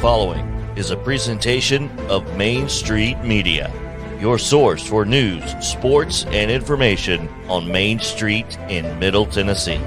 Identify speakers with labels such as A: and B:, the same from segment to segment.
A: following is a presentation of Main Street Media, your source for news, sports, and information on Main Street in Middle Tennessee.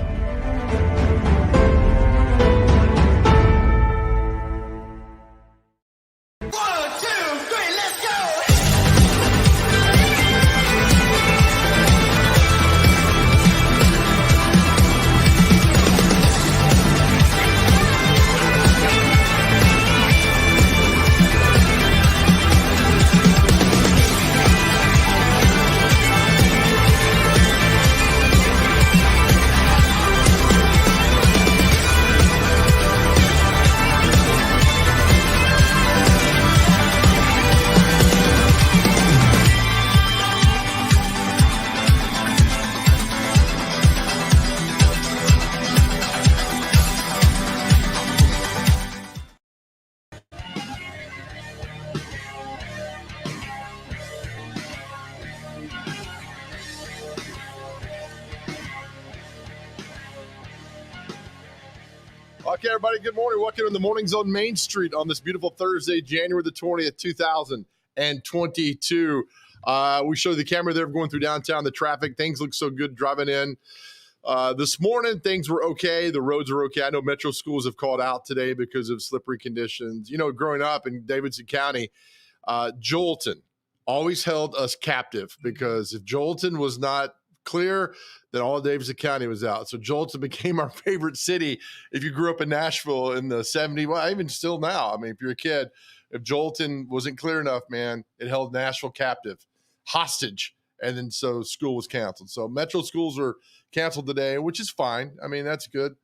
B: Okay, everybody, good morning. Welcome to the Mornings on Main Street on this beautiful Thursday, January the 20th, 2022. We show the camera there going through downtown, the traffic. Things look so good driving in. This morning, things were okay. The roads are okay. I know metro schools have called out today because of slippery conditions. You know, growing up in Davidson County, Joelton always held us captive because if Joelton was not clear, then all of Davidson County was out. So Joelton became our favorite city. If you grew up in Nashville in the 70s, well, even still now, I mean, if you're a kid, if Joelton wasn't clear enough, man, it held Nashville captive, hostage. And then so school was canceled. So metro schools are canceled today, which is fine. I mean, that's good.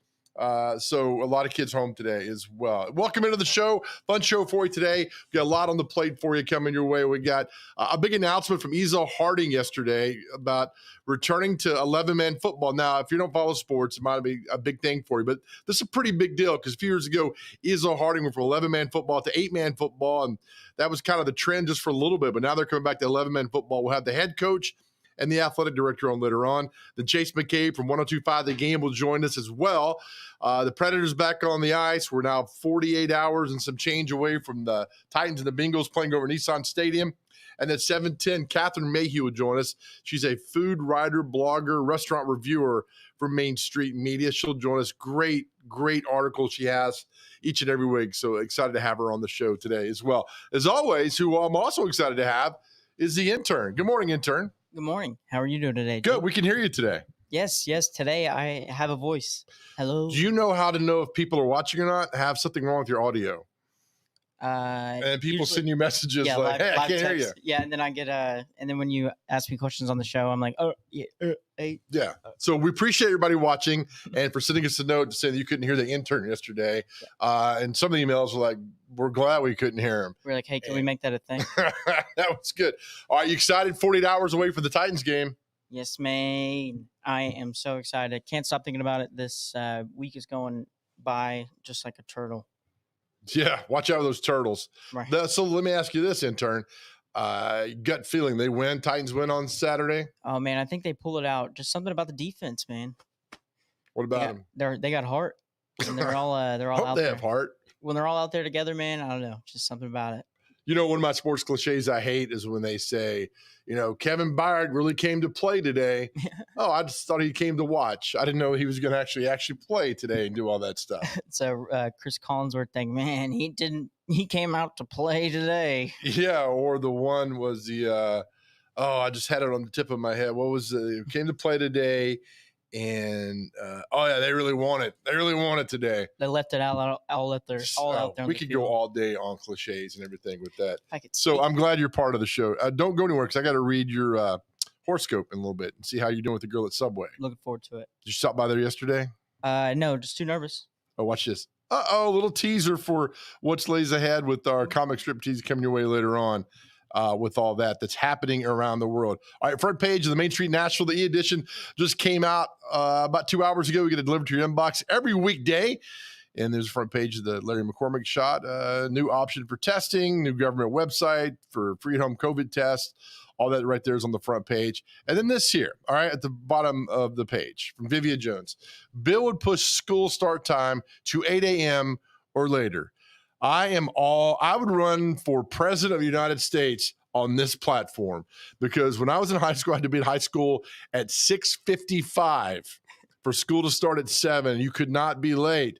B: So a lot of kids home today as well. Welcome into the show. Fun show for you today. We got a lot on the plate for you coming your way. We got a big announcement from Ezell-Harding yesterday about returning to 11-man football. Now, if you don't follow sports, it might be a big thing for you, but this is a pretty big deal because a few years ago, Ezell-Harding went from 11-man football to 8-man football, and that was kind of the trend just for a little bit, but now they're coming back to 11-man football. We'll have the head coach and the athletic director on later on. Then Chase McCabe from 102.5 The Game will join us as well. The Predators back on the ice. We're now 48 hours and some change away from the Titans and the Bengals playing over Nissan Stadium. And at 7:10, Catherine Mayhew will join us. She's a food writer, blogger, restaurant reviewer for Main Street Media. She'll join us. Great article she has each and every week. So excited to have her on the show today as well. As always, who I'm also excited to have is the intern. Good morning, intern.
C: Good morning. How are you doing today,
B: Joe?
C: Good.
B: We can hear you today.
C: Yes. Today I have a voice. Hello.
B: Do you know how to know if people are watching or not? Have something wrong with your audio? And people send you messages like, "Hey, I can't hear you."
C: Yeah, and then I get and then when you ask me questions on the show, I'm like, "Oh, yeah, hey."
B: Yeah. So we appreciate everybody watching and for sending us a note to say that you couldn't hear the intern yesterday. And some of the emails were like, "We're glad we couldn't hear him."
C: We're like, "Hey, can we make that a thing?"
B: That was good. All right, you excited? 48 hours away for the Titans game.
C: Yes, man. I am so excited. Can't stop thinking about it. This week is going by just like a turtle.
B: Yeah, watch out for those turtles.
C: Right.
B: So let me ask you this, intern. Gut feeling, they win. Titans win on Saturday.
C: Oh man, I think they pull it out. Just something about the defense, man.
B: What about them?
C: They got heart. And they're all out
B: they
C: there.
B: have heart.
C: When they're all out there together, man, I don't know. Just something about it.
B: One of my sports cliches I hate is when they say, Kevin Byard really came to play today. Oh, I just thought he came to watch. I didn't know he was going to actually play today and do all that stuff.
C: So Chris Collinsworth thing, man, he came out to play today.
B: Yeah, or the one was I just had it on the tip of my head. What was it? Came to play today. And they really want it. They really want it today.
C: They left it all out there.
B: We could go all day on cliches and everything with that.
C: So
B: I'm glad you're part of the show. Don't go anywhere because I got to read your horoscope in a little bit and see how you're doing with the girl at Subway.
C: Looking forward to it.
B: Did you stop by there yesterday?
C: No, just too nervous.
B: Oh, watch this. A little teaser for what lays ahead with our comic strip tease coming your way later on. With all that's happening around the world. All right, front page of the Main Street Nashville, the e-edition just came out about 2 hours ago. We get it delivered to your inbox every weekday. And there's a front page of the Larry McCormick shot, new option for testing, new government website for free home COVID tests. All that right there is on the front page. And then this here, all right, at the bottom of the page from Vivian Jones. Bill would push school start time to 8 a.m. or later. I would run for president of the United States on this platform because when I was in high school, I had to be in high school at 6:55 for school to start at 7. You could not be late.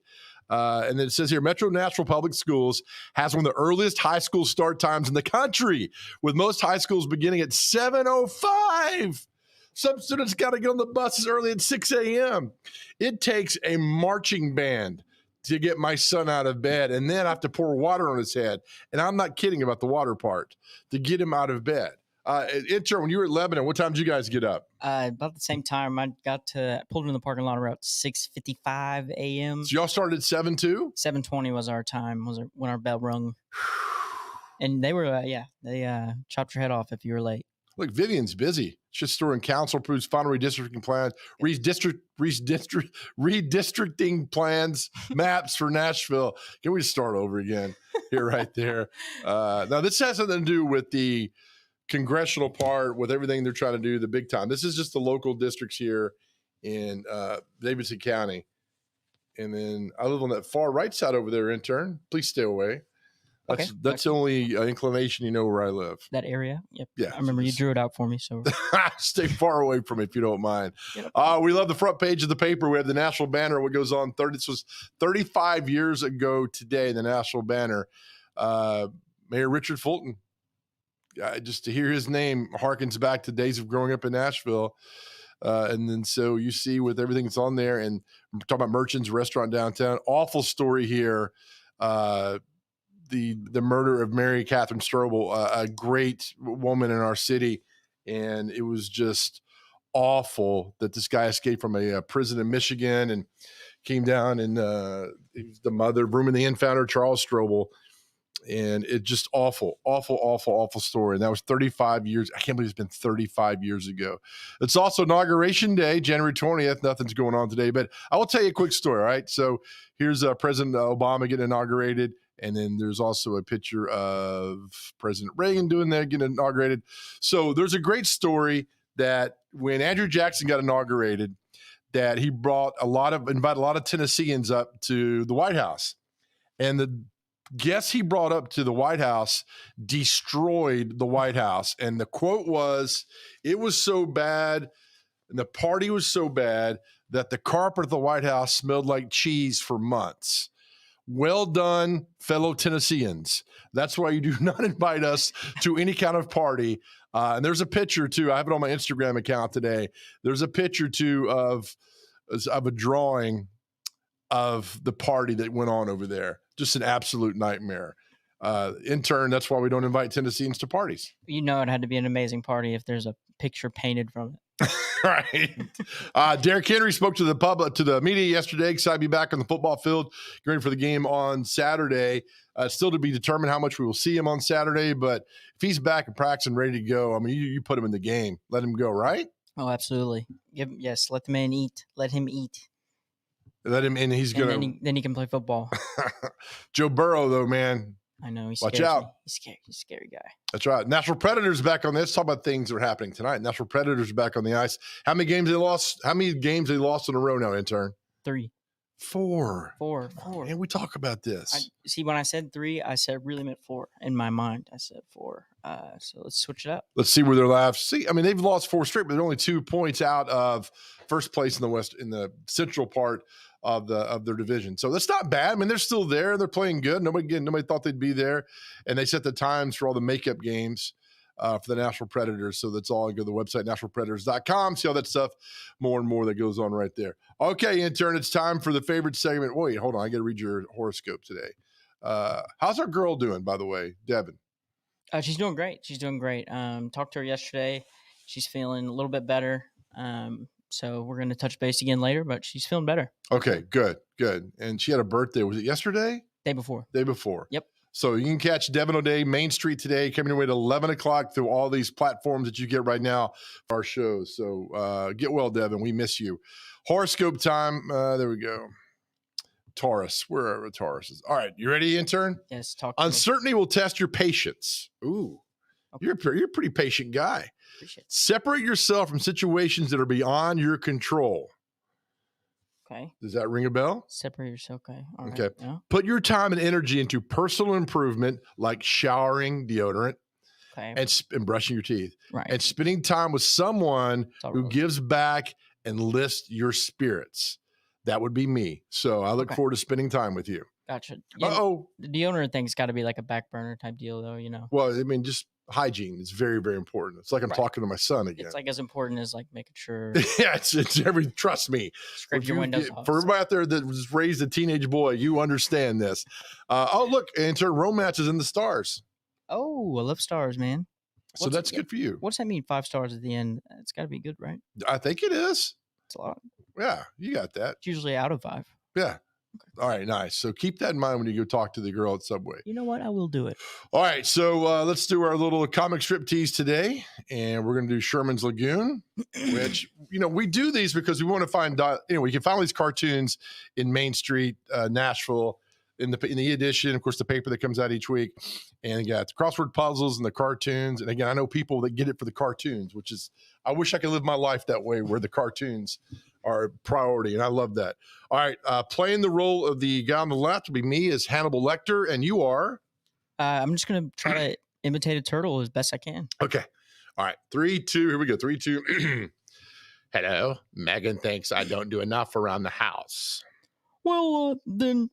B: And then it says here, Metro Nashville Public Schools has one of the earliest high school start times in the country, with most high schools beginning at 7:05. Some students got to get on the bus as early as 6 a.m. It takes a marching band to get my son out of bed, and then I have to pour water on his head. And I'm not kidding about the water part, to get him out of bed. Intern, when you were at Lebanon, what time did you guys get up?
C: About the same time. I pulled in the parking lot around 6:55 a.m.
B: So y'all started at 7 too?
C: 7:20 was our time, when our bell rung. And they were, they chopped your head off if you were late.
B: Look, Vivian's busy. She's storing council approves final redistricting plans, redistricting plans, maps for Nashville. Can we start over again here, right there? Now, this has something to do with the congressional part, with everything they're trying to do, the big time. This is just the local districts here in Davidson County. And then I live on that far right side over there, intern. Please stay away. That's the only inclination you know where I live.
C: That area? Yep.
B: Yeah.
C: I remember you drew it out for me. So
B: stay far away from it if you don't mind. We love the front page of the paper. We have the national banner. What goes on? This was 35 years ago today, the national banner. Mayor Richard Fulton. Just to hear his name harkens back to days of growing up in Nashville. And then so you see with everything that's on there, and we're talking about Merchant's Restaurant downtown. Awful story here. The murder of Mary Catherine Strobel, a great woman in our city. And it was just awful that this guy escaped from a prison in Michigan and came down, and he was the mother, Room in the Inn founder, Charles Strobel. And it just awful story. And that was 35 years. I can't believe it's been 35 years ago. It's also Inauguration Day, January 20th. Nothing's going on today, but I will tell you a quick story. All right. So here's President Obama getting inaugurated. And then there's also a picture of President Reagan getting inaugurated. So there's a great story that when Andrew Jackson got inaugurated, that he invited a lot of Tennesseans up to the White House. And the guests he brought up to the White House destroyed the White House. And the quote was, it was so bad, and the party was so bad, that the carpet at the White House smelled like cheese for months. Well done, fellow Tennesseans. That's why you do not invite us to any kind of party. And there's a picture, too. I have it on my Instagram account today. There's a picture, too, of a drawing of the party that went on over there. Just an absolute nightmare. In turn, that's why we don't invite Tennesseans to parties.
C: You know it had to be an amazing party if there's a picture painted from it.
B: Right. Derrick Henry spoke to the media yesterday. Excited to be back on the football field, getting for the game on Saturday. Still to be determined how much we will see him on Saturday, but if he's back in practice and ready to go, I mean, you put him in the game, let him go, right?
C: Oh, absolutely. Yes, let the man eat. Let him eat.
B: Let him, and he's going
C: to. Then he can play football.
B: Joe Burrow, though, man.
C: I know.
B: Watch out.
C: He's a scary guy.
B: That's right. National Predators back on this. Talk about things that are happening tonight. National Predators back on the ice. How many games they lost? How many games they lost in a row now, intern?
C: 3.
B: 4.
C: Four.
B: And we talk about this.
C: See, when I said 3, I really meant 4. In my mind, I said 4. So let's switch it up.
B: Let's see where they're last. See, I mean, they've lost 4 straight, but they're only 2 points out of first place in the central part of their division. So that's not bad. I mean, they're still there. They're playing good. Nobody thought they'd be there. And they set the times for all the makeup games for the Nashville Predators. So that's all. Go to the website, NashvillePredators.com. See all that stuff, more and more that goes on right there. Okay, intern, it's time for the favorite segment. Wait, hold on. I got to read your horoscope today. How's our girl doing, by the way, Devin?
C: She's doing great. Talked to her yesterday. She's feeling a little bit better. So we're going to touch base again later, but she's feeling better.
B: Okay, good. And she had a birthday. Was it yesterday?
C: Day before. Yep.
B: So you can catch Devin O'Day, Main Street today, coming your way at 11 o'clock through all these platforms that you get right now for our shows. So get well, Devin. We miss you. Horoscope time. There we go. Taurus. Wherever Taurus is. All right. You ready, intern?
C: Yes. Talk to
B: Uncertainty will test your patience. Ooh.
C: Okay.
B: You're a pretty patient guy.
C: Appreciate it.
B: Separate yourself from situations that are beyond your control.
C: Okay.
B: Does that ring a bell?
C: Separate yourself. Okay. All right.
B: Okay.
C: Yeah.
B: Put your time and energy into personal improvement, like showering, deodorant,
C: Okay.
B: and brushing your teeth.
C: Right.
B: And spending time with someone
C: all
B: who
C: relative.
B: gives back and lifts your spirits. That would be me. So I look forward to spending time with you.
C: Gotcha. Yeah,
B: Uh-oh.
C: The deodorant thing's got to be like a back burner type deal, though.
B: Well, I mean, just hygiene is very, very important. It's like I'm talking to my son again.
C: It's like as important as like making sure.
B: Yeah, it's trust me.
C: Scrape your windows off.
B: For everybody out there that was raised a teenage boy, you understand this. Look, intern, romance is in the stars.
C: Oh, I love stars, man.
B: So that's good for you.
C: What's that mean? 5 stars at the end. It's got to be good, right?
B: I think it is.
C: It's a lot.
B: Yeah, you got that.
C: It's usually out of 5.
B: Yeah. All right, nice. So keep that in mind when you go talk to the girl at Subway.
C: You know what? I will do it.
B: All right, so let's do our little comic strip tease today, and we're going to do Sherman's Lagoon, which, we do these because we want to find, we can find all these cartoons in Main Street, Nashville, in the e-edition, of course, the paper that comes out each week. And yeah, it's crossword puzzles and the cartoons. And again, I know people that get it for the cartoons, which is, I wish I could live my life that way where the cartoons are a priority. And I love that. All right. Playing the role of the guy on the left will be me as Hannibal Lecter. And you are?
C: I'm just going to try to imitate a turtle as best I can.
B: Okay. All right. 3, 2, here we go. 3, 2. Hello. Megan thinks I don't do enough around the house.
C: Well, then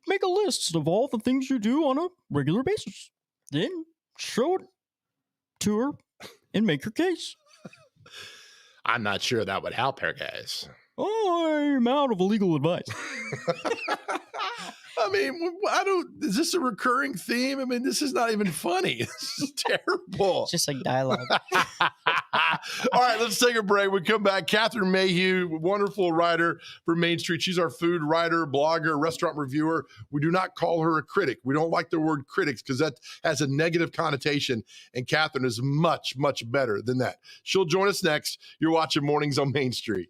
C: make a list of all the things you do on a regular basis. Then show it to her and make your case.
B: I'm not sure that would help her, guys.
C: I'm out of legal advice.
B: I mean, is this a recurring theme? I mean, this is not even funny. This is terrible.
C: It's just like dialogue.
B: All right, let's take a break. We come back. Catherine Mayhew, wonderful writer for Main Street. She's our food writer, blogger, restaurant reviewer. We do not call her a critic. We don't like the word critics because that has a negative connotation, and Catherine is much, much better than that. She'll join us next. You're watching Mornings on Main Street.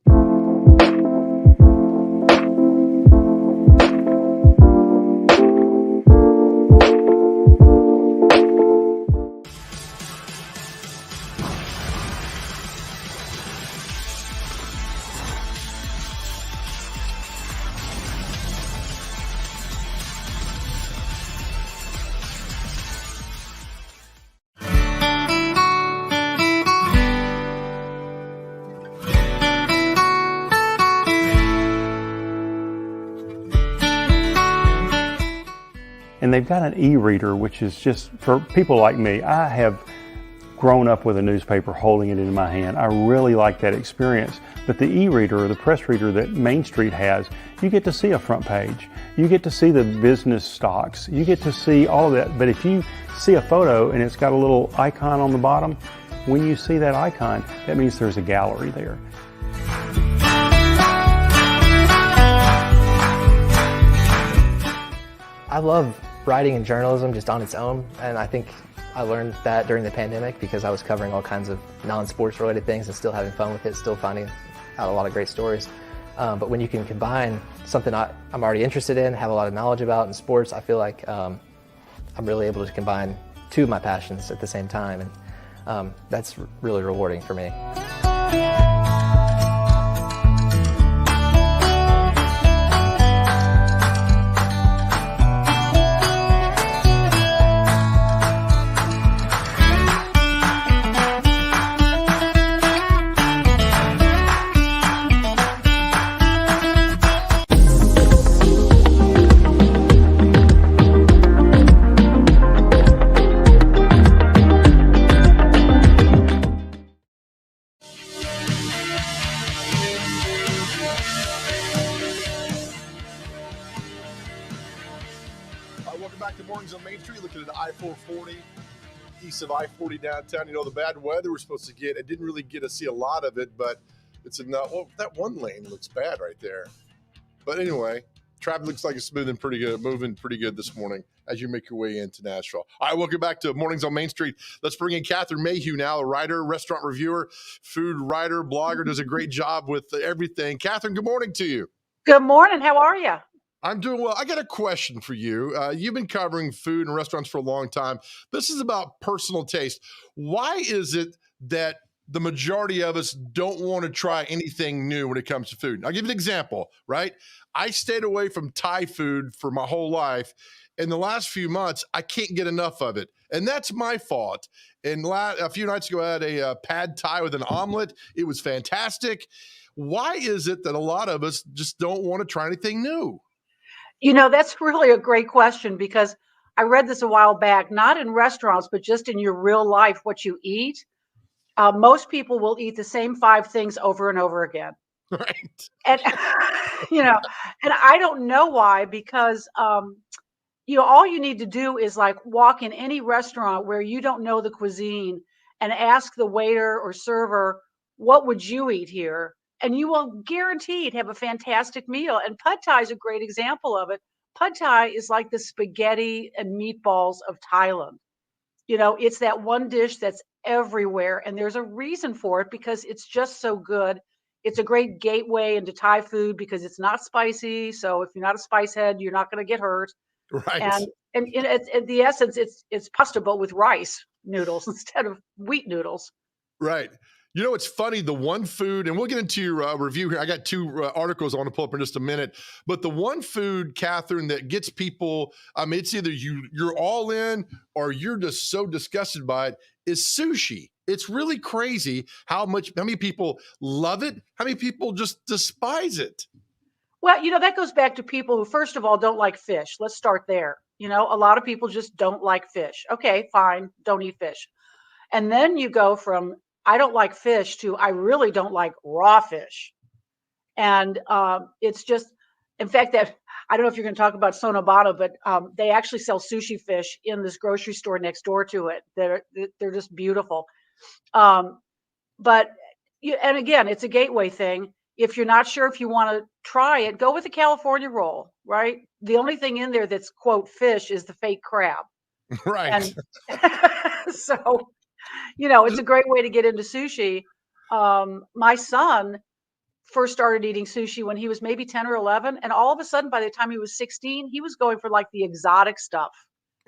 D: And they've got an e-reader, which is just, for people like me, I have grown up with a newspaper holding it in my hand. I really like that experience. But the e-reader or the press reader that Main Street has, you get to see a front page. You get to see the business stocks. You get to see all of that. But if you see a photo and it's got a little icon on the bottom, when you see that icon, that means there's a gallery there.
E: I love writing and journalism just on its own, and I think I learned that during the pandemic because I was covering all kinds of non-sports related things and still having fun with it, still finding out a lot of great stories. But when you can combine something I'm already interested in, have a lot of knowledge about in sports, I feel like I'm really able to combine two of my passions at the same time, and that's really rewarding for me.
B: back to Mornings on Main Street, looking at I-440, east of I-40 downtown. You know, the bad weather we're supposed to get, I didn't really get to see a lot of it, but it's enough. Well, that one lane looks bad right there. But anyway, traffic looks like it's moving pretty good this morning as you make your way into Nashville. All right, welcome back to Mornings on Main Street. Let's bring in Catherine Mayhew now, a writer, restaurant reviewer, food writer, blogger, does a great job with everything. Catherine, good morning to you.
F: Good morning. How are you?
B: I'm doing well. I got a question for you. You've been covering food and restaurants for a long time. This is about personal taste. Why is it that the majority of us don't want to try anything new when it comes to food? I'll give you an example, right? I stayed away from Thai food for my whole life. In the last few months, I can't get enough of it. And that's my fault. And a few nights ago, I had a pad Thai with an omelet. It was fantastic. Why is it that a lot of us just don't want to try anything new?
F: You know, that's really a great question because I read this a while back, not in restaurants, but just in your real life, what you eat. Most people will eat the same 5 things over and over again.
B: Right.
F: And, and I don't know why, because, all you need to do is like walk in any restaurant where you don't know the cuisine and ask the waiter or server, what would you eat here? And you will guaranteed have a fantastic meal. And pad Thai is a great example of it. Pad Thai is like the spaghetti and meatballs of Thailand. It's that one dish that's everywhere. And there's a reason for it because it's just so good. It's a great gateway into Thai food because it's not spicy. So if you're not a spice head, you're not going to get hurt.
B: Right.
F: And in the essence, it's pasta, but with rice noodles instead of wheat noodles.
B: Right. You know, it's funny, the one food, and we'll get into your review here. I got 2 articles I want to pull up in just a minute. But the one food, Catherine, that gets people, it's either you're all in or you're just so disgusted by it, is sushi. It's really crazy how many people love it, how many people just despise it.
F: Well, that goes back to people who, first of all, don't like fish. Let's start there. A lot of people just don't like fish. Okay, fine. Don't eat fish. And then you go from, I don't like fish to, I really don't like raw fish. And it's just, in fact, that I don't know if you're going to talk about Sonobata, but they actually sell sushi fish in this grocery store next door to it. They're just beautiful. And again, it's a gateway thing. If you're not sure if you want to try it, go with a California roll, right? The only thing in there that's, quote, fish is the fake crab.
B: Right.
F: And so, it's a great way to get into sushi. My son first started eating sushi when he was maybe 10 or 11. And all of a sudden, by the time he was 16, he was going for like the exotic stuff.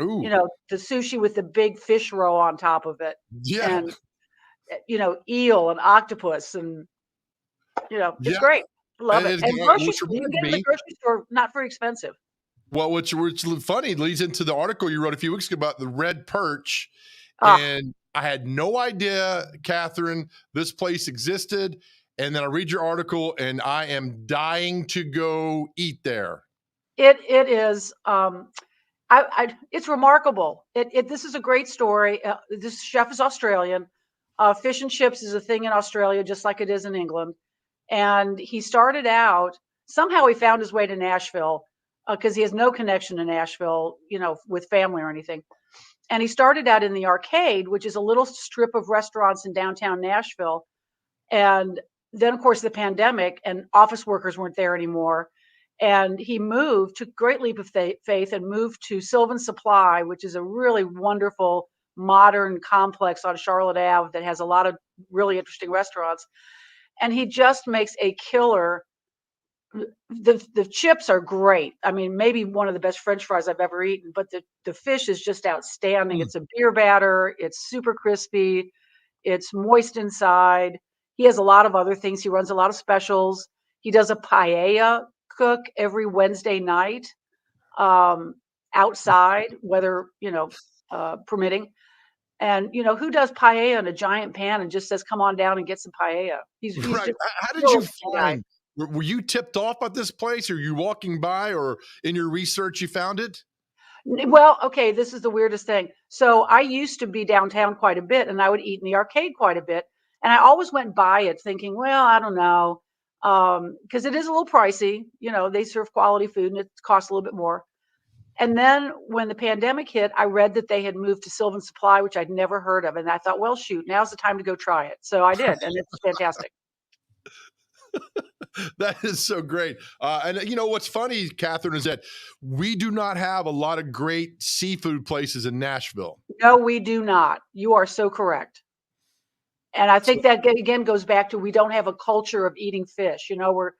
B: Ooh.
F: The sushi with the big fish roe on top of it.
B: Yeah.
F: And, eel and octopus and, it's great. Love it. And you can get in the grocery store, not very expensive.
B: Well, which funny leads into the article you wrote a few weeks ago about the red perch. And I had no idea, Catherine, this place existed. And then I read your article and I am dying to go eat there.
F: It is. It's remarkable. This is a great story. This chef is Australian. Fish and chips is a thing in Australia, just like it is in England. And he started out, somehow he found his way to Nashville because he has no connection to Nashville, with family or anything. And he started out in the Arcade, which is a little strip of restaurants in downtown Nashville. And then, of course, the pandemic and office workers weren't there anymore. And he took a great leap of faith and moved to Sylvan Supply, which is a really wonderful modern complex on Charlotte Ave that has a lot of really interesting restaurants. And he just makes a killer. The chips are great. I mean, maybe one of the best French fries I've ever eaten, but the fish is just outstanding. It's a beer batter. It's super crispy. It's moist inside. He has a lot of other things. He runs a lot of specials. He does a paella cook every Wednesday night outside, weather, permitting. And, who does paella in a giant pan and just says, come on down and get some paella? He's
B: right. How did you find? Were you tipped off at this place, or you walking by, or in your research you found it?
F: Well, okay, this is the weirdest thing. So I used to be downtown quite a bit, and I would eat in the Arcade quite a bit. And I always went by it thinking, well, I don't know, because it is a little pricey. They serve quality food, and it costs a little bit more. And then when the pandemic hit, I read that they had moved to Sylvan Supply, which I'd never heard of. And I thought, well, shoot, now's the time to go try it. So I did, and it's fantastic.
B: That is so great. And you know what's funny, Catherine, is that we do not have a lot of great seafood places in Nashville.
F: No, we do not. You are so correct. And I think that again goes back to we don't have a culture of eating fish. You know,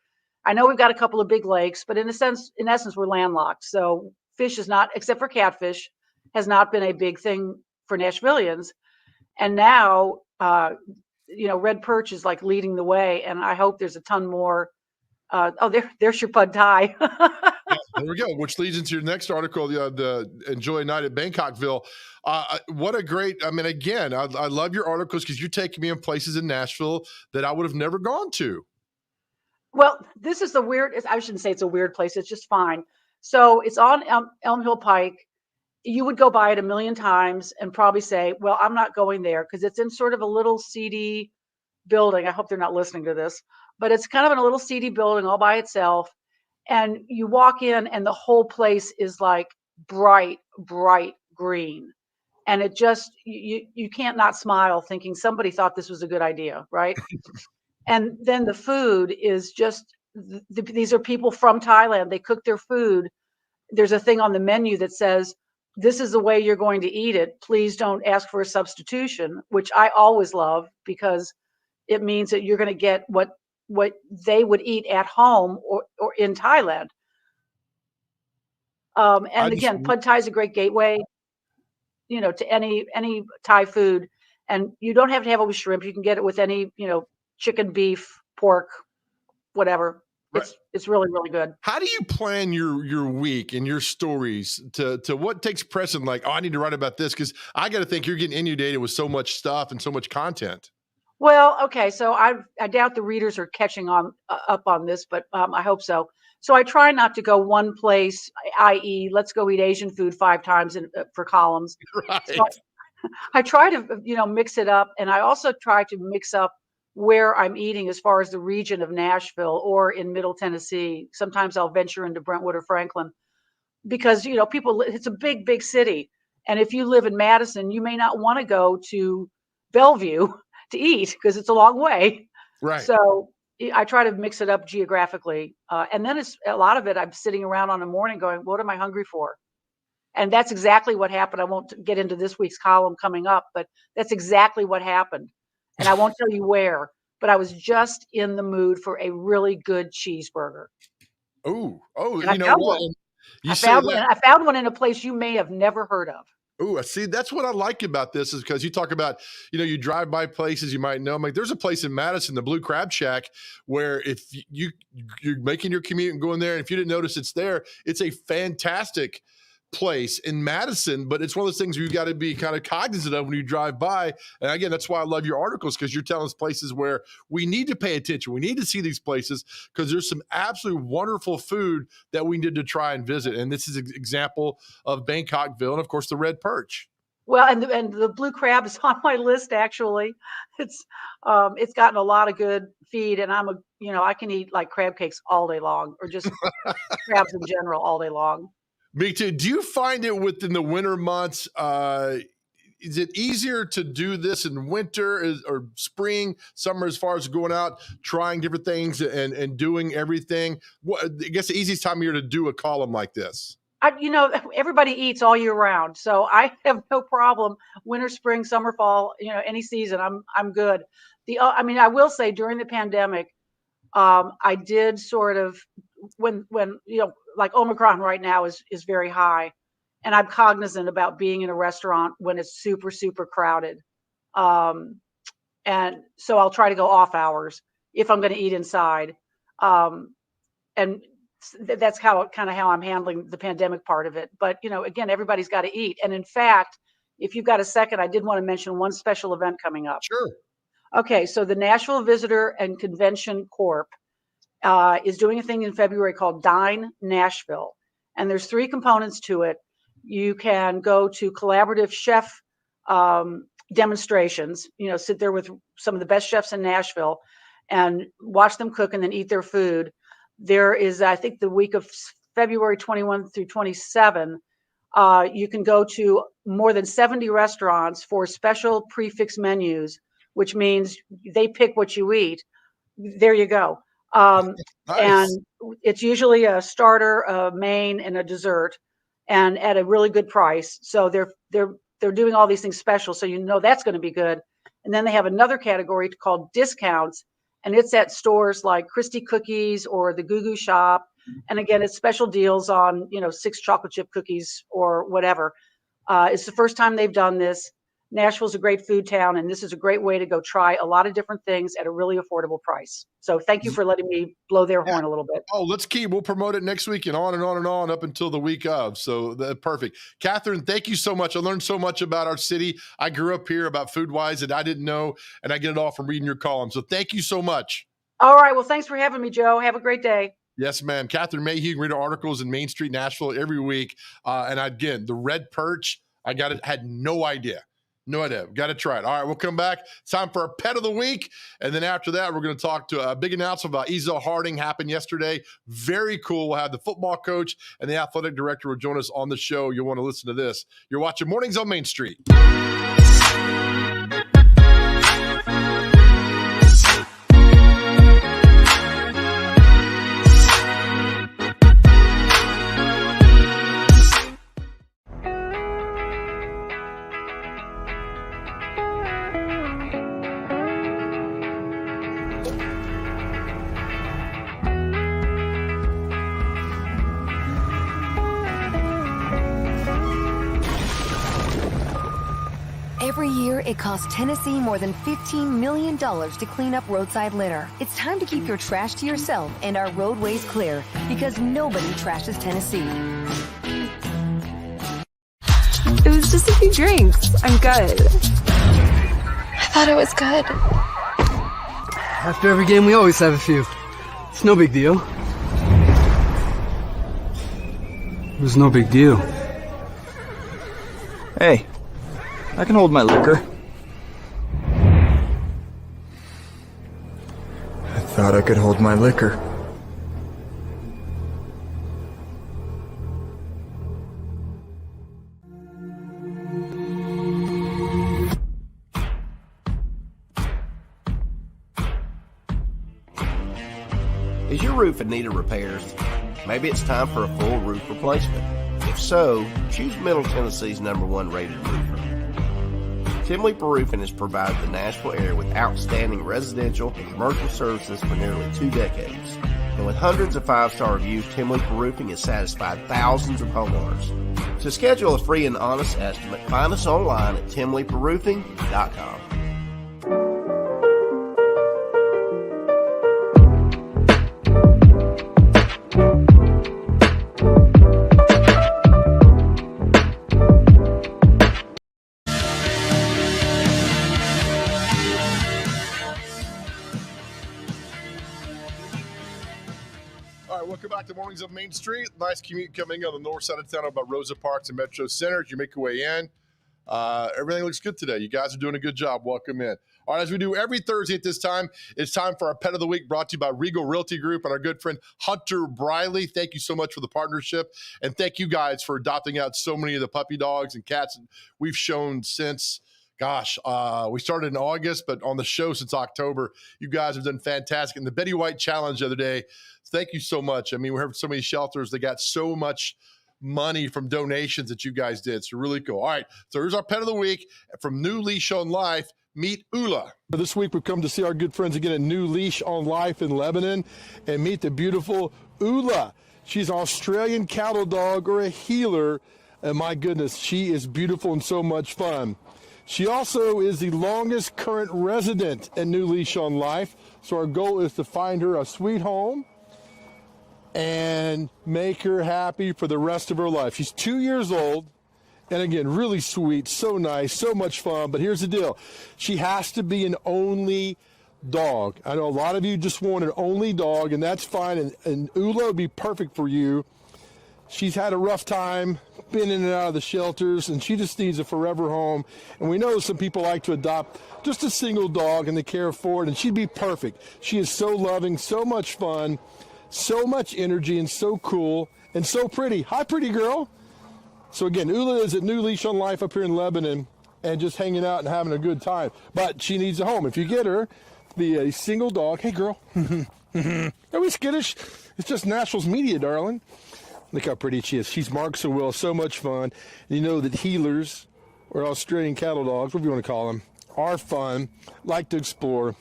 F: I know we've got a couple of big lakes, but in essence, we're landlocked. So fish is not, except for catfish, has not been a big thing for Nashvillians. And now, you know, red perch is like leading the way, and I hope there's a ton more. There's your pad thai.
B: Yeah, there we go. Which leads into your next article, the Enjoy a Night at Bangkokville. What a great, I mean, again, I love your articles because you're taking me in places in Nashville that I would have never gone to.
F: Well, this is I shouldn't say it's a weird place. It's just fine. So it's on Elm Hill Pike. You would go by it a million times and probably say, well, I'm not going there because it's in sort of a little seedy building. I hope they're not listening to this, but it's kind of in a little seedy building all by itself. And you walk in and the whole place is like bright, bright green. And it just, you can't not smile thinking somebody thought this was a good idea, right? And then the food is just, these are people from Thailand. They cook their food. There's a thing on the menu that says, this is the way you're going to eat it. Please don't ask for a substitution, which I always love because it means that you're going to get what they would eat at home or in Thailand. And again, pad thai is a great gateway, you know, to any Thai food. And you don't have to have it with shrimp. You can get it with any, you know, chicken, beef, pork, whatever. Right. It's really, really good.
B: How do you plan your week and your stories to what takes precedent? Like, oh, I need to write about this because I got to think you're getting inundated with so much stuff and so much content.
F: Well, okay, so I doubt the readers are catching on up on this, but I hope so. So I try not to go one place, i.e., let's go eat Asian food 5 times for columns.
B: Right.
F: So I try to, you know, mix it up, and I also try to mix up where I'm eating as far as the region of Nashville or in Middle Tennessee. Sometimes I'll venture into Brentwood or Franklin because, you know, it's a big, big city. And if you live in Madison, you may not want to go to Bellevue to eat because it's a long way.
B: Right.
F: So I try to mix it up geographically. And then a lot of it, I'm sitting around on a morning going, what am I hungry for? And that's exactly what happened. I won't get into this week's column coming up, but that's exactly what happened. And I won't tell you where, but I was just in the mood for a really good cheeseburger.
B: Oh,
F: and you know what? I found one in a place you may have never heard of.
B: Oh, see, that's what I like about this is because you talk about, you know, you drive by places you might know. I'm like, there's a place in Madison, the Blue Crab Shack, where if you're making your commute and going there, and if you didn't notice it's there, it's a fantastic place in Madison, but it's one of those things where you got to be kind of cognizant of when you drive by. And again, that's why I love your articles, because you're telling us places where we need to pay attention. We need to see these places because there's some absolutely wonderful food that we need to try and visit. And this is an example of Bangkokville and, of course, the red perch.
F: Well, and the blue crab is on my list, actually. It's gotten a lot of good feed, and I can eat like crab cakes all day long, or just crabs in general all day long.
B: Me too. Do you find it within the winter months? Is it easier to do this in winter or spring, summer, as far as going out, trying different things and doing everything? I guess the easiest time of year to do a column like this.
F: Everybody eats all year round, so I have no problem. Winter, spring, summer, fall, any season, I'm good. I will say during the pandemic, I did sort of when like Omicron right now is very high, and I'm cognizant about being in a restaurant when it's super, super crowded. And so I'll try to go off hours if I'm going to eat inside. And that's how I'm handling the pandemic part of it. But, again, everybody's got to eat. And in fact, if you've got a second, I did want to mention one special event coming up.
B: Sure.
F: Okay. So the Nashville Visitor and Convention Corp is doing a thing in February called Dine Nashville. And there's 3 components to it. You can go to collaborative chef demonstrations, sit there with some of the best chefs in Nashville and watch them cook and then eat their food. There is, I think, the week of February 21 through 27, You can go to more than 70 restaurants for special prefix menus, which means they pick what you eat. There you go.
B: Nice.
F: And it's usually a starter, a main, and a dessert, and at a really good price. So they're doing all these things special, so you know that's going to be good. And then they have another category called discounts, and it's at stores like Christie Cookies or the Goo Goo Shop. And again, it's special deals on 6 chocolate chip cookies or whatever. It's the first time they've done this. Nashville's a great food town, and this is a great way to go try a lot of different things at a really affordable price. So thank you for letting me blow their horn a little bit.
B: Oh, we'll promote it next week and on and on and on up until the week of. So perfect. Catherine, thank you so much. I learned so much about our city. I grew up here about food-wise that I didn't know, and I get it all from reading your column. So thank you so much.
F: All right. Well, thanks for having me, Joe. Have a great day.
B: Yes, ma'am. Catherine Mayhew, you can read her articles in Main Street, Nashville every week. And again, the red perch, had no idea. No idea. Got to try it. All right, we'll come back. It's time for our pet of the week. And then after that, we're going to talk to a big announcement about Ezell-Harding happened yesterday. Very cool. We'll have the football coach and the athletic director will join us on the show. You'll want to listen to this. You're watching Mornings on Main Street.
G: Every year, it costs Tennessee more than $15 million to clean up roadside litter. It's time to keep your trash to yourself and our roadways clear, because nobody trashes Tennessee.
H: It was just a few drinks. I'm good.
I: I thought it was good.
J: After every game, we always have a few. It's no big deal. It was no big deal.
K: Hey. I can hold my liquor. I thought I could hold my liquor.
L: Is your roof in need of repairs? Maybe it's time for a full roof replacement. If so, choose Middle Tennessee's #1 rated roofer. Tim Leeper Roofing has provided the Nashville area with outstanding residential and commercial services for nearly 2 decades. And with hundreds of 5-star reviews, Tim Leeper Roofing has satisfied thousands of homeowners. To schedule a free and honest estimate, find us online at timleeperroofing.com.
B: Welcome back to Mornings of Main Street. Nice commute coming on the north side of town about Rosa Parks and Metro Center. As you make your way in, everything looks good today. You guys are doing a good job. Welcome in. All right, as we do every Thursday at this time, it's time for our Pet of the Week, brought to you by Regal Realty Group and our good friend Hunter Briley. Thank you so much for the partnership, and thank you guys for adopting out so many of the puppy dogs and cats we've shown since. We started in August, but on the show since October, you guys have done fantastic. And the Betty White Challenge the other day, thank you so much. I mean, we heard so many shelters that got so much money from donations that you guys did. So really cool. All right, so here's our Pet of the Week. From New Leash on Life, meet Ula. This week we've come to see our good friends again at New Leash on Life in Lebanon and meet the beautiful Ula. She's an Australian cattle dog, or a healer, and my goodness, she is beautiful and so much fun. She also is the longest current resident at New Leash on Life, so our goal is to find her a sweet home and make her happy for the rest of her life. She's 2 years old, and again, really sweet, so nice, so much fun, but here's the deal. She has to be an only dog. I know a lot of you just want an only dog, and that's fine, and Ula would be perfect for you. She's had a rough time, been in and out of the shelters, and she just needs a forever home. And we know some people like to adopt just a single dog and they care for it, and she'd be perfect. She is so loving, so much fun, so much energy, and so cool, and so pretty. Hi, pretty girl. So again, Ula is at New Leash on Life up here in Lebanon and just hanging out and having a good time. But she needs a home. If you get her, be a single dog. Hey, girl. Are we skittish? It's just Nationals media, darling. Look how pretty she is. She's marked so well, so much fun. And you know that healers, or Australian cattle dogs, whatever you want to call them, are fun, like to explore.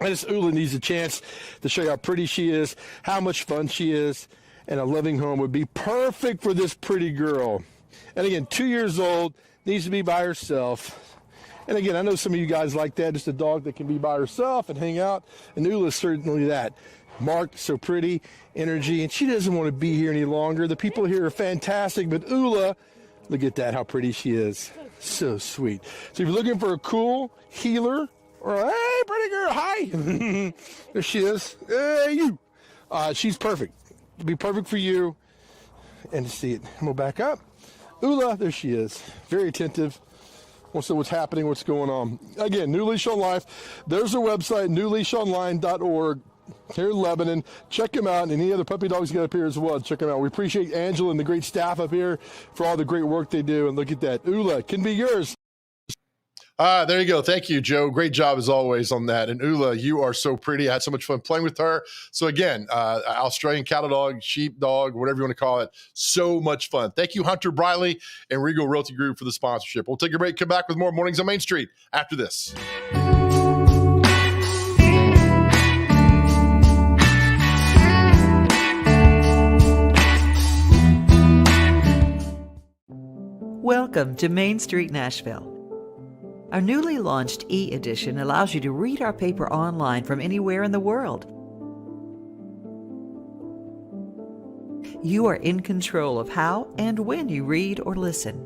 B: And this Ula needs a chance to show you how pretty she is, how much fun she is, and a loving home would be perfect for this pretty girl. And again, 2 years old, needs to be by herself. And again, I know some of you guys like that, just a dog that can be by herself and hang out. And Ula's certainly that. Marked, so pretty, energy, and she doesn't want to be here any longer. The people here are fantastic, but Ula, look at that, how pretty she is. So sweet. So if you're looking for a cool healer, or hey, pretty girl, hi. There she is. Hey, you. She's perfect. It'll be perfect for you. And to see it, we'll back up. Ula, there she is. Very attentive. Wants to know what's happening, what's going on. Again, New Leash on Life. There's their website, newleashonline.org. Here in Lebanon. Check them out, and any other puppy dogs get up here as well. Check them out. We appreciate Angela and the great staff up here for all the great work they do. And look at that. Ula can be yours. There you go. Thank you, Joe. Great job as always on that. And Ula, you are so pretty. I had so much fun playing with her. So again, Australian cattle dog, sheep dog, whatever you want to call it. So much fun. Thank you, Hunter Briley and Regal Realty Group for the sponsorship. We'll take a break, come back with more Mornings on Main Street after this.
M: Welcome to Main Street Nashville. Our newly launched e-edition allows you to read our paper online from anywhere in the world. You are in control of how and when you read or listen.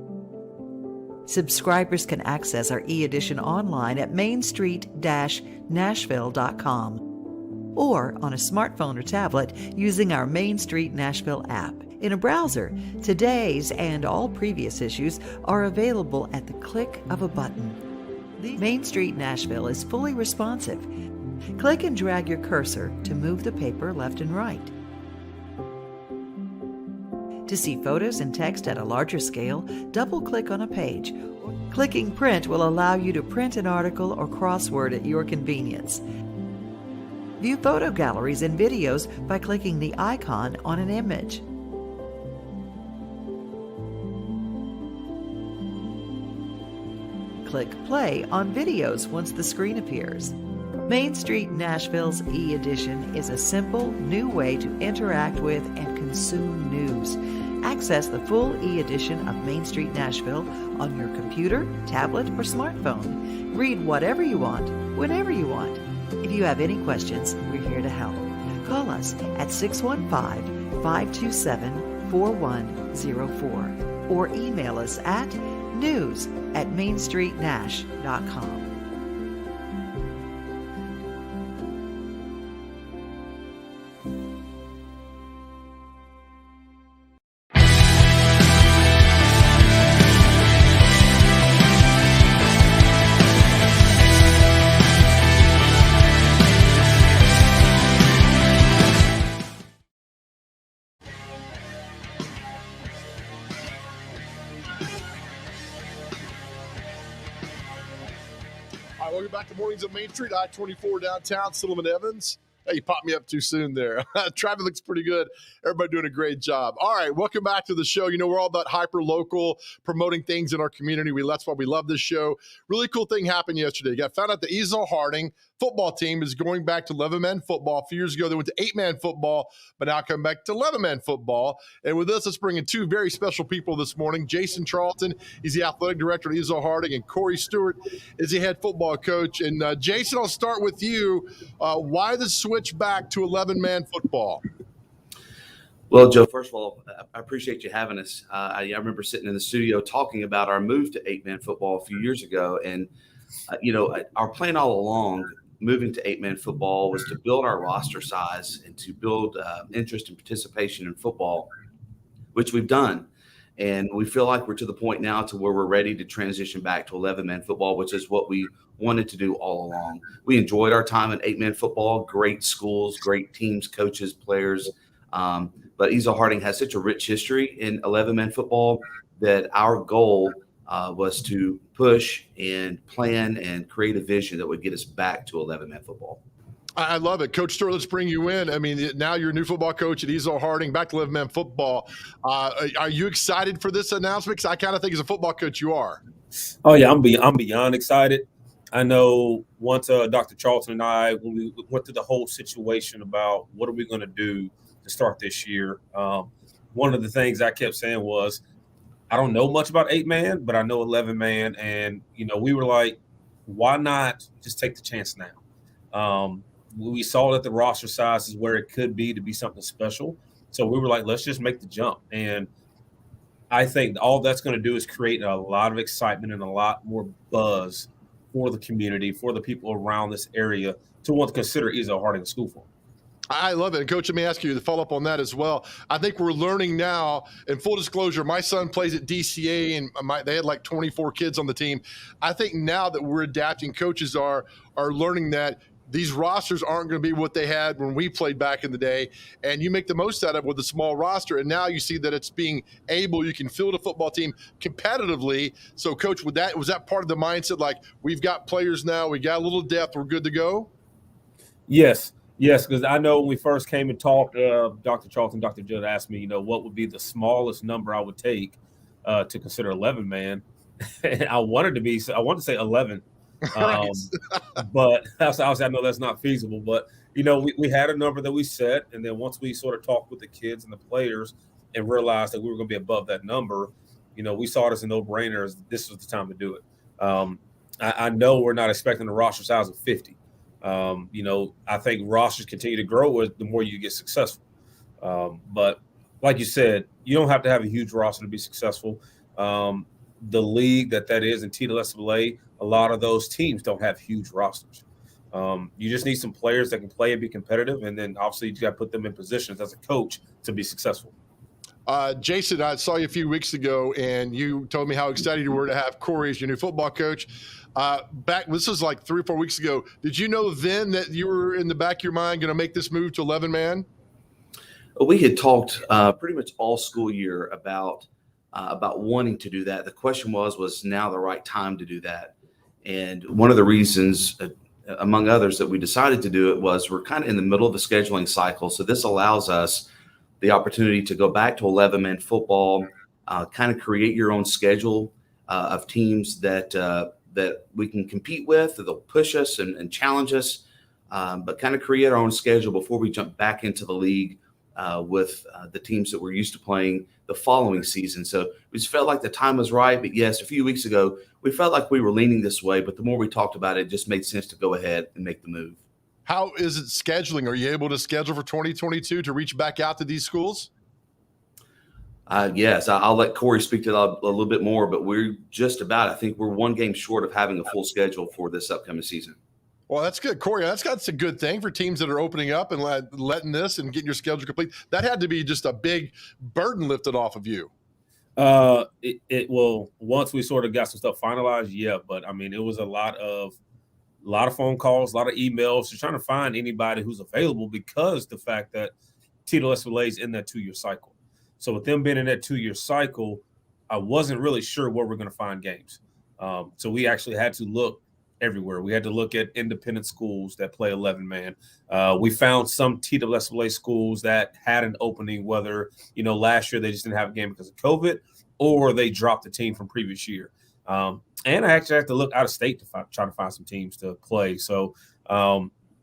M: Subscribers can access our e-edition online at mainstreet-nashville.com or on a smartphone or tablet using our Main Street Nashville app. In a browser, today's and all previous issues are available at the click of a button. Main Street Nashville is fully responsive. Click and drag your cursor to move the paper left and right. To see photos and text at a larger scale, double-click on a page. Clicking print will allow you to print an article or crossword at your convenience. View photo galleries and videos by clicking the icon on an image. Click play on videos once the screen appears. Main Street Nashville's e-edition is a simple, new way to interact with and consume news. Access the full e-edition of Main Street Nashville on your computer, tablet, or smartphone. Read whatever you want, whenever you want. If you have any questions, we're here to help. Call us at 615-527-4104 or email us at news@mainstreetnash.com.
B: Welcome back to Mornings on Main Street, I-24 downtown, Silliman Evans. Hey, you popped me up too soon there. Traffic looks pretty good. Everybody doing a great job. All right, welcome back to the show. You know, we're all about hyper-local, promoting things in our community. That's why we love this show. Really cool thing happened yesterday. Got found out the Ezell-Harding football team is going back to 11-man football. A few years ago, they went to 8-man football, but now come back to 11-man football. And with us, let's bring in two very special people this morning. Jason Charlton, he's the athletic director at Ezell-Harding, and Corry Stewart is the head football coach. And Jason, I'll start with you. Why the switch back to 11-man football?
N: Well, Joe, first of all, I appreciate you having us. I remember sitting in the studio talking about our move to 8-man football a few years ago. And, our plan all along moving to 8-man football was to build our roster size and to build interest and participation in football, which we've done. And we feel like we're to the point now to where we're ready to transition back to 11-man football, which is what we wanted to do all along. We enjoyed our time in 8-man football, great schools, great teams, coaches, players. But Ezell-Harding has such a rich history in 11-man football that our goal was to push and plan and create a vision that would get us back to 11-man football.
B: I love it. Coach Stewart, let's bring you in. I mean, now you're a new football coach at Ezell-Harding, back to 11-man football. Are you excited for this announcement? Because I kind of think as a football coach you are.
O: Oh, yeah, I'm beyond excited. I know once Dr. Charlton and I, when we went through the whole situation about what are we going to do to start this year, one of the things I kept saying was, I don't know much about 8-man, but I know 11-man. And, we were like, why not just take the chance now? We saw that the roster size is where it could be to be something special. So we were like, let's just make the jump. And I think all that's going to do is create a lot of excitement and a lot more buzz for the community, for the people around this area to want to consider Ezell-Harding a school for them.
B: I love it. And Coach, let me ask you to follow up on that as well. I think we're learning now, in full disclosure, my son plays at DCA and they had like 24 kids on the team. I think now that we're adapting, coaches are learning that these rosters aren't going to be what they had when we played back in the day, and you make the most out of it with a small roster. And now you see that it's being able, you can field a football team competitively. So, Coach, was that part of the mindset? Like, we've got players now, we got a little depth, we're good to go?
O: Yes, because I know when we first came and talked, Dr. Charlton, Dr. Judd asked me, what would be the smallest number I would take to consider 11-man. And I wanted to say 11. But obviously I know that's not feasible, but we had a number that we set, and then once we sort of talked with the kids and the players and realized that we were going to be above that number, we saw it as a no-brainer. This was the time to do it. I know we're not expecting a roster size of 50. I think rosters continue to grow the more you get successful. But like you said, you don't have to have a huge roster to be successful. The league that is in TWSA, a lot of those teams don't have huge rosters. You just need some players that can play and be competitive, and then obviously you got to put them in positions as a coach to be successful.
B: Jason, I saw you a few weeks ago, and you told me how excited you were to have Corry as your new football coach. This was like 3 or 4 weeks ago. Did you know then that you were in the back of your mind going to make this move to 11-man?
N: We had talked pretty much all school year about wanting to do that. The question was now the right time to do that? And one of the reasons, among others, that we decided to do it was we're kind of in the middle of the scheduling cycle. So this allows us the opportunity to go back to 11-man football, kind of create your own schedule of teams that we can compete with, that'll push us and challenge us, but kind of create our own schedule before we jump back into the league with the teams that we're used to playing the following season. So we just felt like the time was right. But yes, a few weeks ago, we felt like we were leaning this way, but the more we talked about it, it just made sense to go ahead and make the move.
B: How is it scheduling? Are you able to schedule for 2022 to reach back out to these schools?
N: Yes, I'll let Corry speak to that a little bit more, but we're just about, I think we're one game short of having a full schedule for this upcoming season.
B: Well, that's good, Corry. That's a good thing for teams that are opening up and letting this and getting your schedule complete. That had to be just a big burden lifted off of you.
O: It will, once we sort of got some stuff finalized, yeah. But I mean, it was a lot of phone calls, a lot of emails, just trying to find anybody who's available, because the fact that TWSA is in that 2-year cycle. So with them being in that 2-year cycle, I wasn't really sure where we're going to find games. So we actually had to look everywhere. We had to look at independent schools that play 11-man. We found some TWSA schools that had an opening, whether, last year they just didn't have a game because of COVID, or they dropped the team from previous year. And I actually have to look out of state to try to find some teams to play. So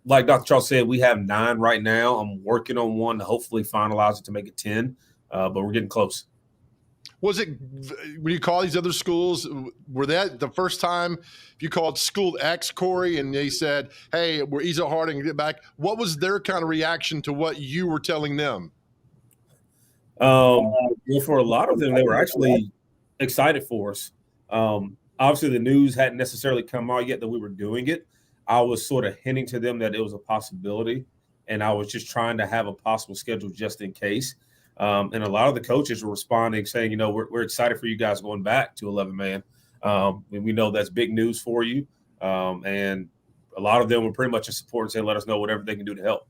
O: like Dr. Charles said, we have 9 right now. I'm working on one to hopefully finalize it to make it 10, but we're getting close.
B: Was it, when you call these other schools, were that the first time you called school X, Corry, and they said, hey, we're Ezell-Harding, get back? What was their kind of reaction to what you were telling them?
O: Well, for a lot of them, they were actually excited for us. Obviously, the news hadn't necessarily come out yet that we were doing it. I was sort of hinting to them that it was a possibility, and I was just trying to have a possible schedule just in case. And a lot of the coaches were responding, saying, we're excited for you guys going back to 11-man. And we know that's big news for you. And a lot of them were pretty much in support and saying, let us know whatever they can do to help.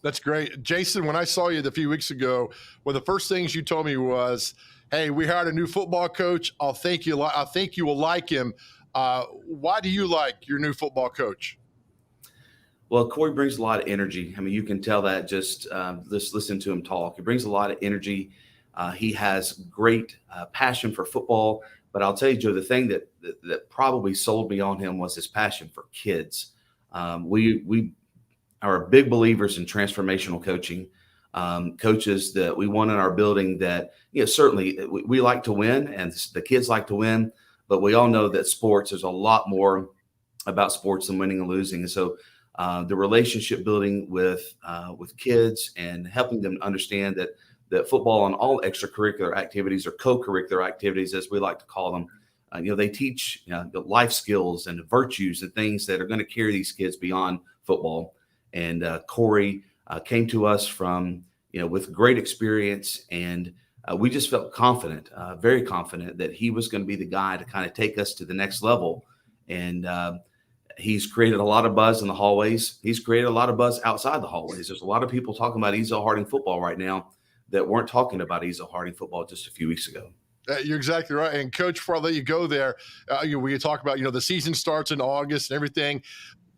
B: That's great. Jason, when I saw you a few weeks ago, one of the first things you told me was, hey, we hired a new football coach. I think you will like him. Why do you like your new football coach?
N: Well, Corey brings a lot of energy. I mean, you can tell that just listen to him talk. He brings a lot of energy. He has great passion for football. But I'll tell you, Joe, the thing that probably sold me on him was his passion for kids. We are big believers in transformational coaching. Coaches that we want in our building that, certainly we like to win and the kids like to win, but we all know that sports is a lot more about sports than winning and losing. And so the relationship building with kids and helping them understand that football and all extracurricular activities or co-curricular activities, as we like to call them, they teach the life skills and virtues and things that are going to carry these kids beyond football. And Corey came to us from, with great experience, and we just felt confident, very confident that he was going to be the guy to kind of take us to the next level. And he's created a lot of buzz in the hallways. He's created a lot of buzz outside the hallways. There's a lot of people talking about Ezell-Harding football right now that weren't talking about Ezell-Harding football just a few weeks ago.
B: You're exactly right. And Coach, before I let you go there, we talk about, the season starts in August and everything.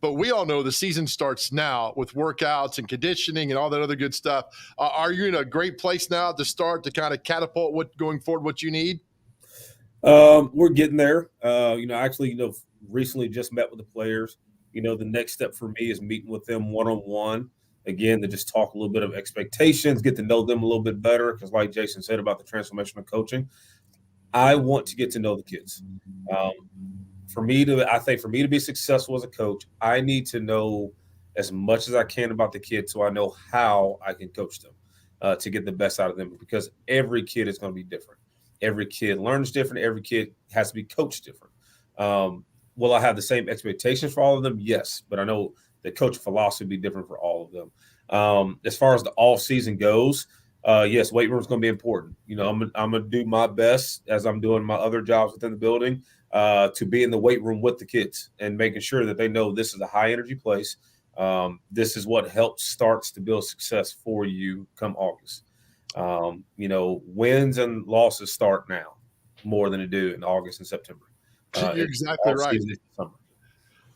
B: But we all know the season starts now with workouts and conditioning and all that other good stuff. Are you in a great place now to start to kind of catapult going forward what you need?
O: We're getting there. Recently just met with the players. The next step for me is meeting with them one-on-one. Again, to just talk a little bit of expectations, get to know them a little bit better. Because like Jason said about the transformational coaching, I want to get to know the kids. For me to be successful as a coach, I need to know as much as I can about the kids so I know how I can coach them to get the best out of them, because every kid is going to be different. Every kid learns different. Every kid has to be coached different. Will I have the same expectations for all of them? Yes, but I know the coaching philosophy will be different for all of them. As far as the off season goes, yes, weight room is going to be important. I'm going to do my best, as I'm doing my other jobs within the building, to be in the weight room with the kids and making sure that they know this is a high energy place. This is what starts to build success for you come August. Wins and losses start now more than they do in August and September.
B: You're exactly right.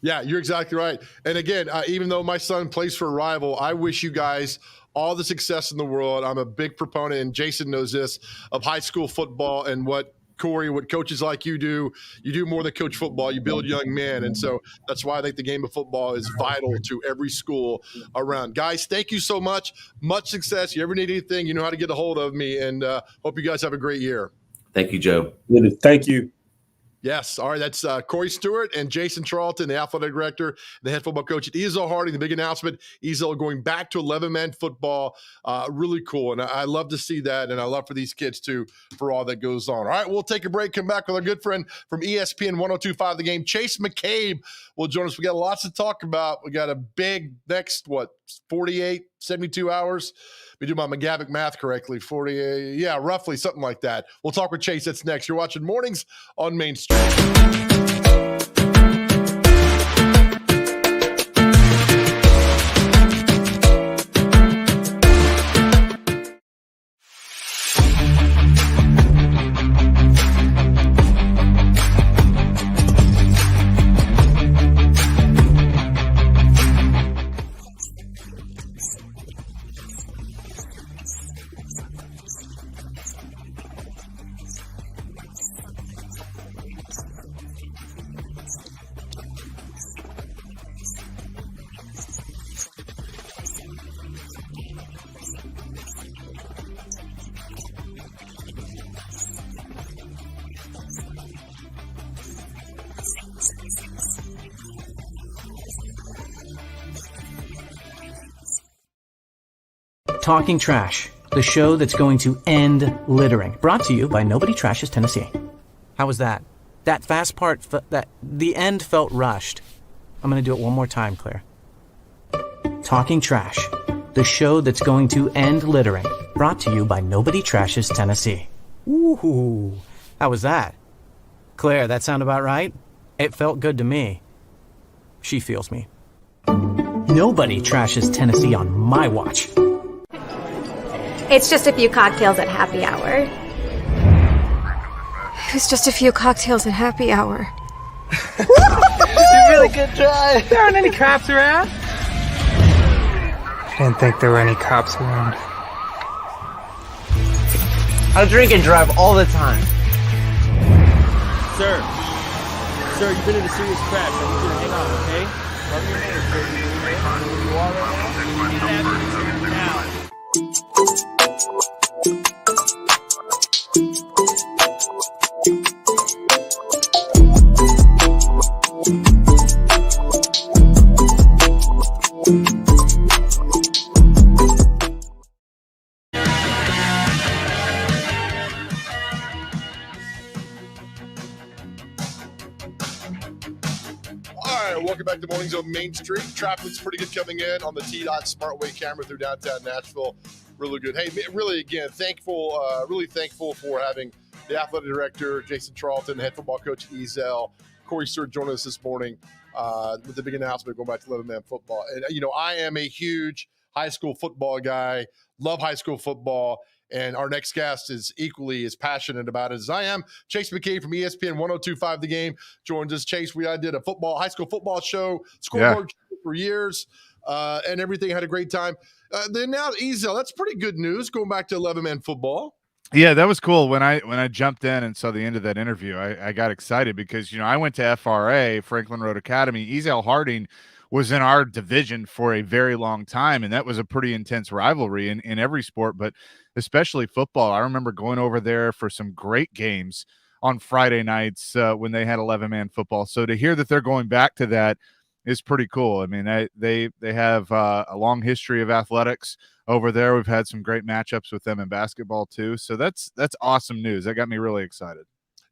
B: Yeah, you're exactly right. And again, even though my son plays for a rival, I wish you guys all the success in the world. I'm a big proponent, and Jason knows this, of high school football and what coaches like you do more than coach football. You build young men. And so that's why I think the game of football is vital to every school around. Guys, thank you so much. Much success. You ever need anything, you know how to get a hold of me, and hope you guys have a great year.
N: Thank you, Joe.
O: Thank you.
B: Yes. All right. That's Corry Stewart and Jason Charlton, the athletic director, the head football coach at Ezell-Harding. The big announcement, Ezell going back to 11-man football. Really cool. And I love to see that. And I love for these kids, too, for all that goes on. All right. We'll take a break, come back with our good friend from ESPN 102.5 The Game, Chase McCabe, will join us. We got lots to talk about. We got a big next, 48, 72 hours? We do my McGavick math correctly, 48, yeah, roughly something like that. We'll talk with Chase. That's next. You're watching Mornings on Main Street.
P: Talking Trash, the show that's going to end littering. Brought to you by Nobody Trashes Tennessee. How was that? That fast part, the end felt rushed. I'm going to do it one more time, Claire. Talking Trash, the show that's going to end littering. Brought to you by Nobody Trashes Tennessee. Ooh, how was that? Claire, that sound about right? It felt good to me. She feels me. Nobody trashes Tennessee on my watch.
I: It's just a few cocktails at happy hour. It's just a few cocktails at happy hour.
J: You really good try. There aren't any cops around. I didn't think there were any cops around.
Q: I drink and drive all the time.
R: Sir, you've been in a serious crash. I need you to hang on, okay? Rub your hands, sir. Where you are right now? You need to have now.
B: Welcome back to Mornings on Main Street. Traffic's pretty good coming in on the T-Dot Smartway camera through downtown Nashville. Really good. Hey, really, again, really thankful for having the athletic director, Jason Charlton, head football coach, Ezell, Corry Stewart joining us this morning with the big announcement going back to 11-man football. And, I am a huge high school football guy, love high school football. And our next guest is equally as passionate about it as I am. Chase McCabe from ESPN 102.5 The Game joins us. Chase, I did a high school football show, scoreboard show for years, and everything. Had a great time. Then now Ezell, that's pretty good news going back to 11-man football.
S: Yeah, that was cool. When I jumped in and saw the end of that interview, I got excited because, I went to FRA, Franklin Road Academy. Ezell-Harding was in our division for a very long time, and that was a pretty intense rivalry in every sport, but especially football. I remember going over there for some great games on Friday nights when they had 11-man football. So to hear that they're going back to that is pretty cool. I mean, they have a long history of athletics over there. We've had some great matchups with them in basketball too. So that's awesome news. That got me really excited.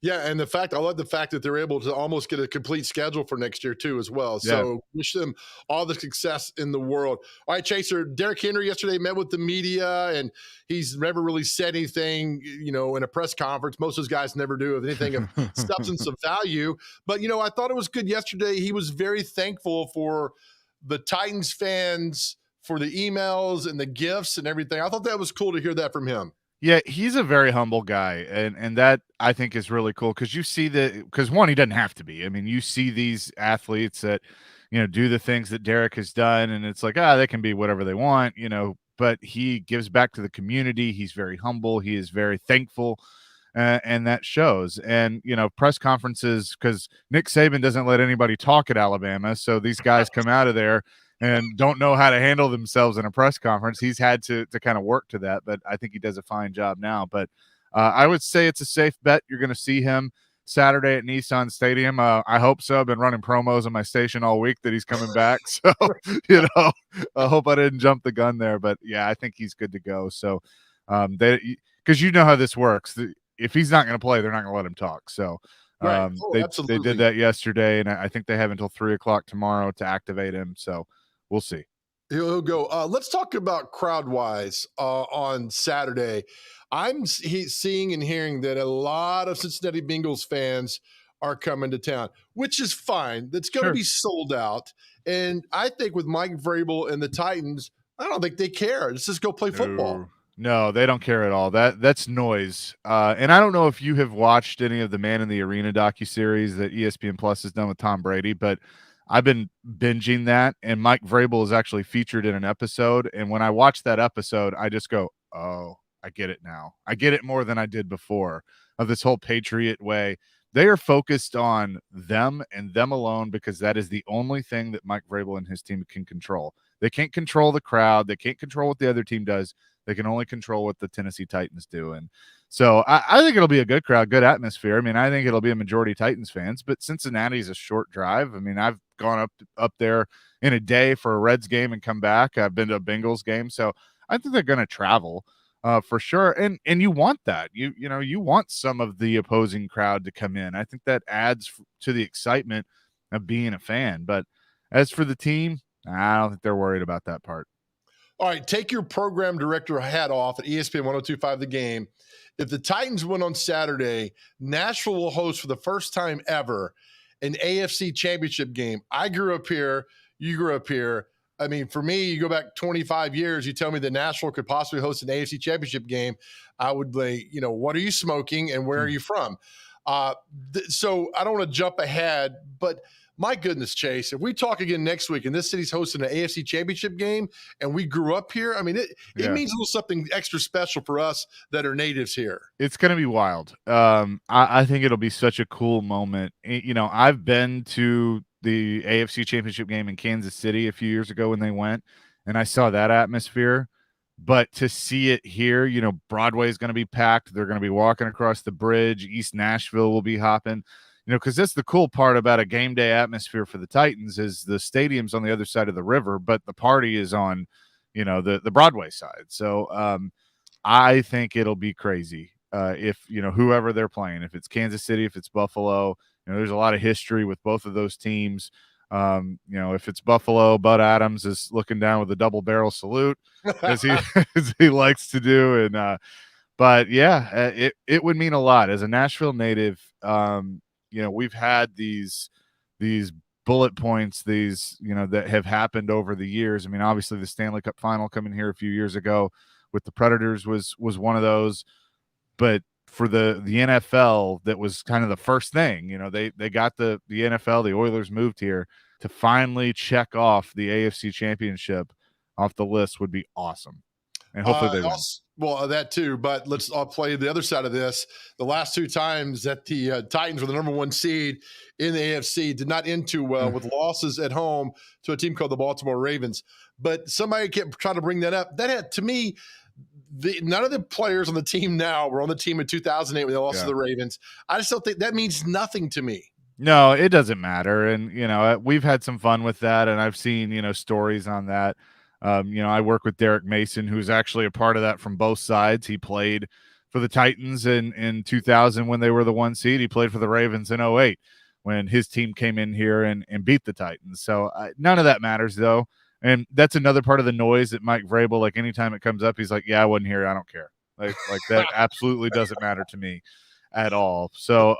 B: Yeah, and I love the fact that they're able to almost get a complete schedule for next year too as well. So wish them all the success in the world. All right, Chaser, Derrick Henry yesterday met with the media, and he's never really said anything, in a press conference. Most of those guys never do of anything of substance of value. But, I thought it was good yesterday. He was very thankful for the Titans fans, for the emails and the gifts and everything. I thought that was cool to hear that from him.
S: Yeah, he's a very humble guy, and that I think is really cool because you see because one, he doesn't have to be. I mean, you see these athletes that, do the things that Derrick has done, and it's like, they can be whatever they want, but he gives back to the community. He's very humble. He is very thankful, and that shows. And, press conferences, because Nick Saban doesn't let anybody talk at Alabama, so these guys come out of there and don't know how to handle themselves in a press conference. He's had to kind of work to that, but I think he does a fine job now. But I would say it's a safe bet. You're going to see him Saturday at Nissan Stadium. I hope so. I've been running promos on my station all week that he's coming back. So, I hope I didn't jump the gun there. But, yeah, I think he's good to go. So, because you know how this works. If he's not going to play, they're not going to let him talk. So, they did that yesterday, and I think they have until 3 o'clock tomorrow to activate him. So, we'll see.
B: He'll go. Let's talk about crowd-wise on Saturday. I'm seeing and hearing that a lot of Cincinnati Bengals fans are coming to town, which is fine. That's going to be sold out. And I think with Mike Vrabel and the Titans, I don't think they care. Let's just go play football.
S: No, they don't care at all. That's noise. And I don't know if you have watched any of the Man in the Arena docuseries that ESPN Plus has done with Tom Brady, but I've been binging that, and Mike Vrabel is actually featured in an episode. And when I watch that episode, I just go, oh, I get it now. I get it more than I did before of this whole Patriot way. They are focused on them and them alone because that is the only thing that Mike Vrabel and his team can control. They can't control the crowd. They can't control what the other team does. They can only control what the Tennessee Titans do. And so I think it'll be a good crowd, good atmosphere. I mean, I think it'll be a majority Titans fans, but Cincinnati is a short drive. I mean, I've gone up there in a day for a Reds game and come back. I've been to a Bengals game. So I think they're going to travel for sure. And you want that. You want some of the opposing crowd to come in. I think that adds to the excitement of being a fan. But as for the team, I don't think they're worried about that part.
B: All right, take your program director hat off at ESPN 102.5 The Game. If the Titans win on Saturday, Nashville will host for the first time ever an AFC championship game. I grew up here. You grew up here. I mean, for me, you go back 25 years, you tell me that Nashville could possibly host an AFC Championship game, I would like, what are you smoking and where are you from? So I don't want to jump ahead, but my goodness, Chase, if we talk again next week and this city's hosting an AFC Championship game and we grew up here, I mean, it means a little something extra special for us that are natives here.
S: It's going to be wild. I think it'll be such a cool moment. I've been to the AFC Championship game in Kansas City a few years ago when they went, and I saw that atmosphere. But to see it here, Broadway is going to be packed. They're going to be walking across the bridge. East Nashville will be hopping. Because that's the cool part about a game day atmosphere for the Titans is the stadium's on the other side of the river, but the party is on, the Broadway side. So I think it'll be crazy if, whoever they're playing, if it's Kansas City, if it's Buffalo, there's a lot of history with both of those teams. If it's Buffalo, Bud Adams is looking down with a double barrel salute as he likes to do. And but yeah, it would mean a lot as a Nashville native. We've had these bullet points, that have happened over the years. I mean, obviously the Stanley Cup final coming here a few years ago with the Predators was one of those, but for the NFL, that was kind of the first thing. They got the NFL, the Oilers moved here to finally check off the AFC Championship off the list would be awesome. And hopefully they win.
B: Well, that too, but I'll play the other side of this. The last two times that the Titans were the number one seed in the AFC did not end too well with losses at home to a team called the Baltimore Ravens. But somebody kept trying to bring that up. That had, to me, none of the players on the team now were on the team in 2008 when they lost to the Ravens. I just don't think that means nothing to me.
S: No, it doesn't matter. And, we've had some fun with that, and I've seen, stories on that. I work with Derek Mason, who's actually a part of that from both sides. He played for the Titans in 2000 when they were the one seed. He played for the Ravens in 2008 when his team came in here and beat the Titans. So none of that matters, though. And that's another part of the noise that Mike Vrabel, like anytime it comes up, he's like, yeah, I wasn't here. I don't care. Like that absolutely doesn't matter to me at all. So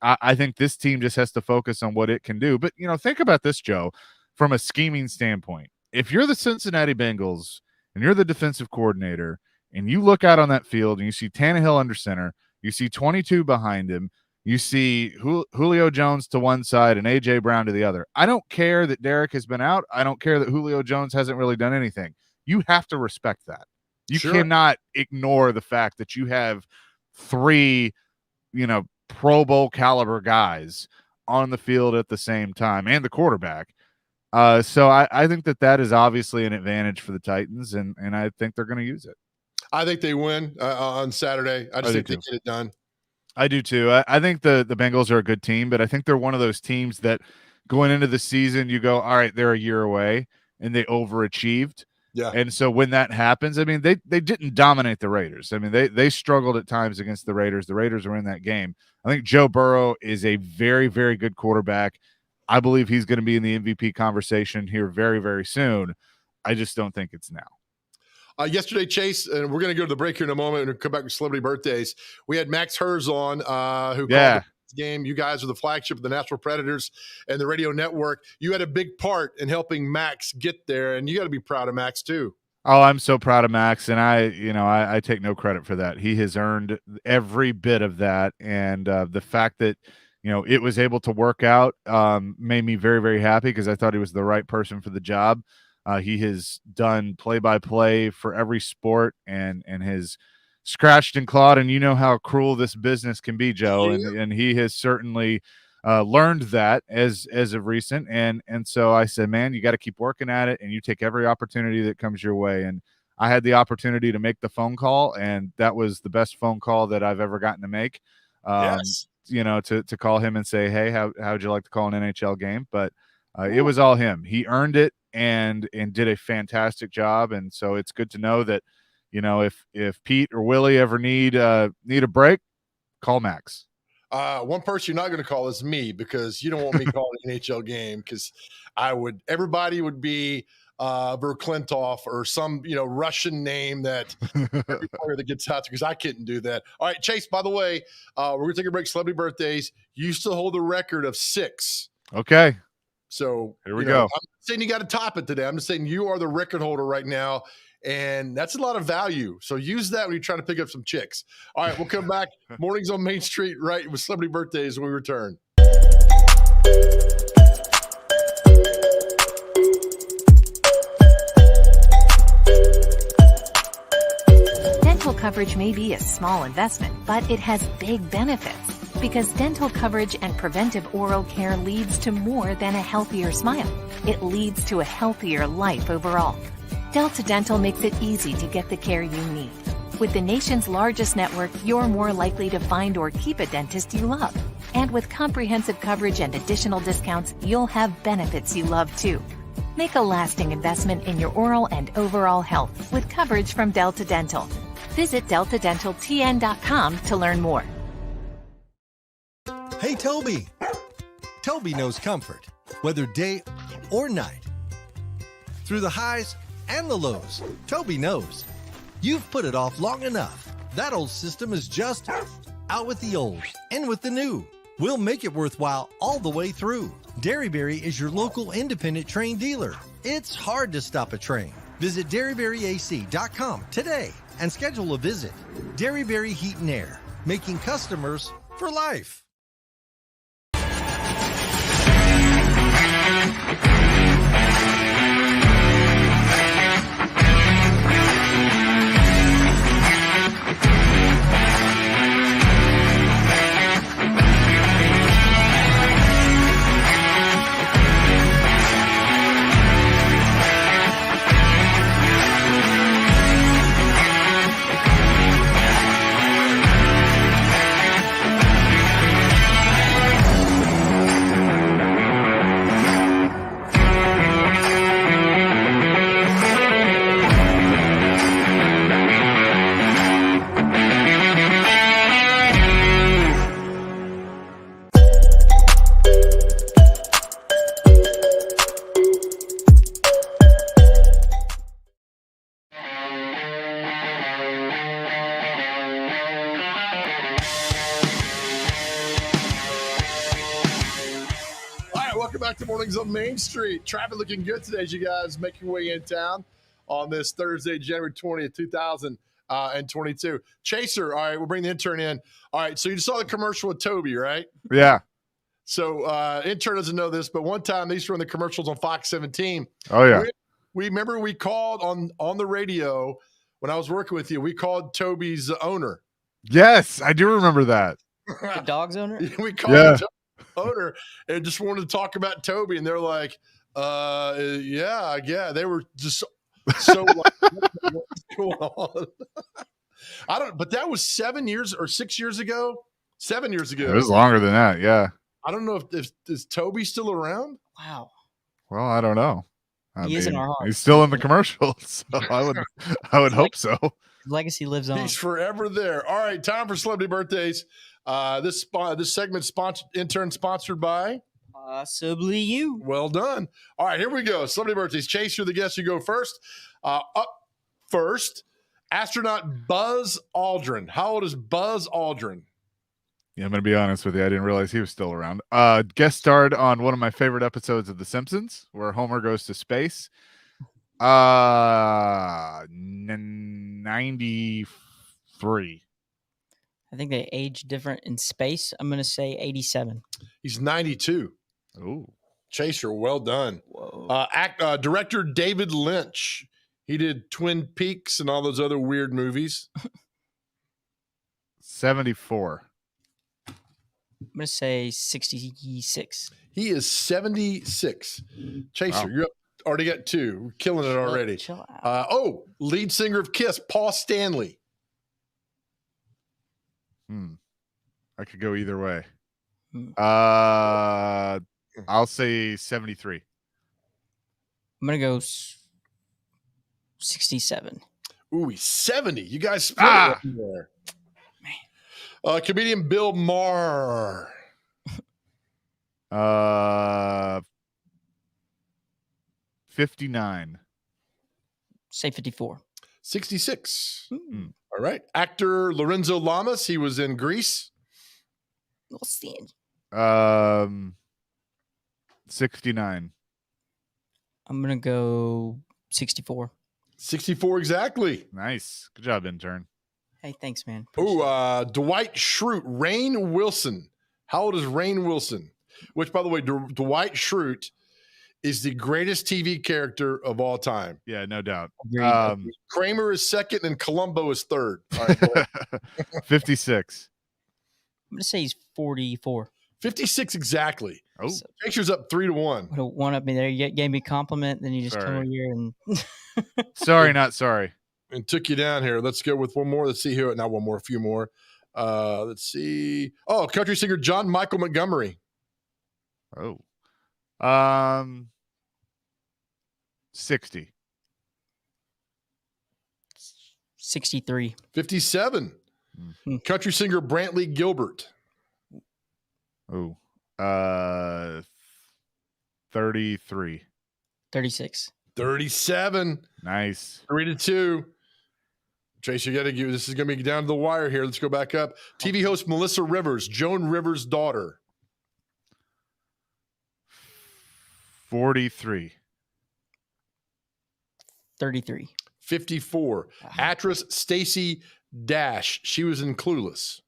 S: I think this team just has to focus on what it can do. But, think about this, Joe, from a scheming standpoint. If you're the Cincinnati Bengals and you're the defensive coordinator and you look out on that field and you see Tannehill under center, you see 22 behind him, you see Julio Jones to one side and A.J. Brown to the other. I don't care that Derek has been out. I don't care that Julio Jones hasn't really done anything. You have to respect that. You cannot ignore the fact that you have three, Pro Bowl caliber guys on the field at the same time and the quarterback. So I think that is obviously an advantage for the Titans, and I think they're going to use it.
B: I think they win on Saturday. I just think they get it done.
S: I do too. I think the Bengals are a good team, but I think they're one of those teams that going into the season, you go, all right, they're a year away, and they overachieved.
B: Yeah.
S: And so when that happens, I mean, they didn't dominate the Raiders. I mean, they struggled at times against the Raiders. The Raiders were in that game. I think Joe Burrow is a very, very good quarterback. I believe he's going to be in the MVP conversation here very, very soon. I just don't think it's now.
B: Yesterday, Chase, and we're going to go to the break here in a moment and come back with celebrity birthdays. We had Max Hers on, who called the game. You guys are the flagship of the Nashville Predators and the radio network. You had a big part in helping Max get there, and you got to be proud of Max too.
S: Oh, I'm so proud of Max, and I take no credit for that. He has earned every bit of that, and the fact that it was able to work out made me very, very happy because I thought he was the right person for the job. He has done play-by-play for every sport and has scratched and clawed, and you know how cruel this business can be, Joe, and he has certainly learned that as of recent. And so I said, man, you got to keep working at it, and you take every opportunity that comes your way. And I had the opportunity to make the phone call, and that was the best phone call that I've ever gotten to make.
B: Yes.
S: To call him and say, hey, how would you like to call an NHL game? But it was all him. He earned it and did a fantastic job. And so it's good to know that, if Pete or Willie ever need a break, call Max.
B: One person you're not going to call is me because you don't want me calling an NHL game because everybody would be Verklintoff or some, Russian name that every player that gets out because I couldn't do that. All right, Chase, by the way, we're going to take a break. Celebrity birthdays. You still hold the record of 6.
S: Okay.
B: So
S: here we go.
B: I'm saying you got to top it today. I'm just saying you are the record holder right now, and that's a lot of value. So use that when you're trying to pick up some chicks. All right, we'll come back. Mornings on Main Street, right, with Celebrity Birthdays when we return.
T: Dental coverage may be a small investment, but it has big benefits. Because dental coverage and preventive oral care leads to more than a healthier smile. It leads to a healthier life overall. Delta Dental makes it easy to get the care you need. With the nation's largest network, you're more likely to find or keep a dentist you love. And with comprehensive coverage and additional discounts, you'll have benefits you love too. Make a lasting investment in your oral and overall health with coverage from Delta Dental. Visit deltadentaltn.com to learn more.
U: Hey, Toby. Toby knows comfort, whether day or night. Through the highs and the lows, Toby knows. You've put it off long enough. That old system is just out with the old, in with the new. We'll make it worthwhile all the way through. Derryberry is your local independent train dealer. It's hard to stop a train. Visit DerryberryAC.com today and schedule a visit. Derryberry Heat and Air, making customers for life.
B: Back to Mornings on Main Street. Traffic looking good today as you guys make your way in town on this Thursday, January 20th, 2022. Chaser, all right, we'll bring the intern in. All right, so you saw the commercial with Toby, right?
S: Yeah.
B: So intern doesn't know this, but one time they used to run the commercials on Fox 17.
S: Oh, yeah.
B: We remember we called on the radio when I was working with you. We called Toby's owner.
S: Yes, I do remember that.
C: The dog's owner?
B: We called the owner and just wanted to talk about Toby, and they're like, yeah. They were just so like, what's going on? But that was 7 years or 6 years ago. 7 years ago.
S: It was longer than that, yeah.
B: I don't know if is Toby still around?
C: Wow.
S: Well, I don't know.
C: He is in our hearts.
S: He's still in the commercials, so I would hope so.
C: Legacy lives on.
B: He's forever there. All right, time for celebrity birthdays. This segment sponsored by
C: Possibly You.
B: Well done. All right, here we go. Celebrity birthdays. Chase, you're the guest. You go first. Up first, astronaut Buzz Aldrin. How old is Buzz Aldrin?
S: Yeah, I'm going to be honest with you. I didn't realize he was still around. Guest starred on one of my favorite episodes of The Simpsons, where Homer goes to space. 93.
C: I think they age different in space. I'm going to say 87.
B: He's 92.
S: Ooh.
B: Chaser, well done.
C: Whoa.
B: Director David Lynch. He did Twin Peaks and all those other weird movies.
S: 74.
C: I'm going to say 66.
B: He is 76. Chaser, You're up. Already got two. We're killing it already.
C: Chill out.
B: Lead singer of Kiss, Paul Stanley.
S: I could go either way. I'll say 73.
C: I'm going to go 67.
B: Ooh, he's 70. You guys split it there. Man. Comedian Bill Maher.
S: 59.
C: Say 54.
B: 66. All right. Actor Lorenzo Lamas. He was in Grease.
S: 69.
C: I'm going to go 64.
B: 64 exactly.
S: Nice. Good job, intern.
C: Hey, thanks, man.
B: Oh, Dwight Schrute, Rainn Wilson. How old is Rainn Wilson? Which, by the way, Dwight Schrute is the greatest TV character of all time.
S: Yeah, no doubt.
B: Kramer is second and Columbo is third. All right, go ahead.
S: 56.
C: I'm going to say he's 44.
B: 56 exactly.
S: Oh,
B: Picture's up 3-1.
C: Would have one up me there. You gave me a compliment, then you just come over here and
S: sorry, not sorry.
B: And took you down here. Let's go with one more. Let's see here. Not one more, a few more. Let's see. Oh, country singer John Michael Montgomery.
S: Oh. 60.
C: 63.
B: 57. Country singer Brantley Gilbert.
S: Oh. 33.
C: 36.
B: 37.
S: Nice.
B: 3-2. Chase, you got to give. This is going to be down to the wire here. Let's go back up. TV host Melissa Rivers, Joan Rivers' daughter.
S: 43.
C: 33.
B: 54. Actress Stacey Dash. She was in Clueless.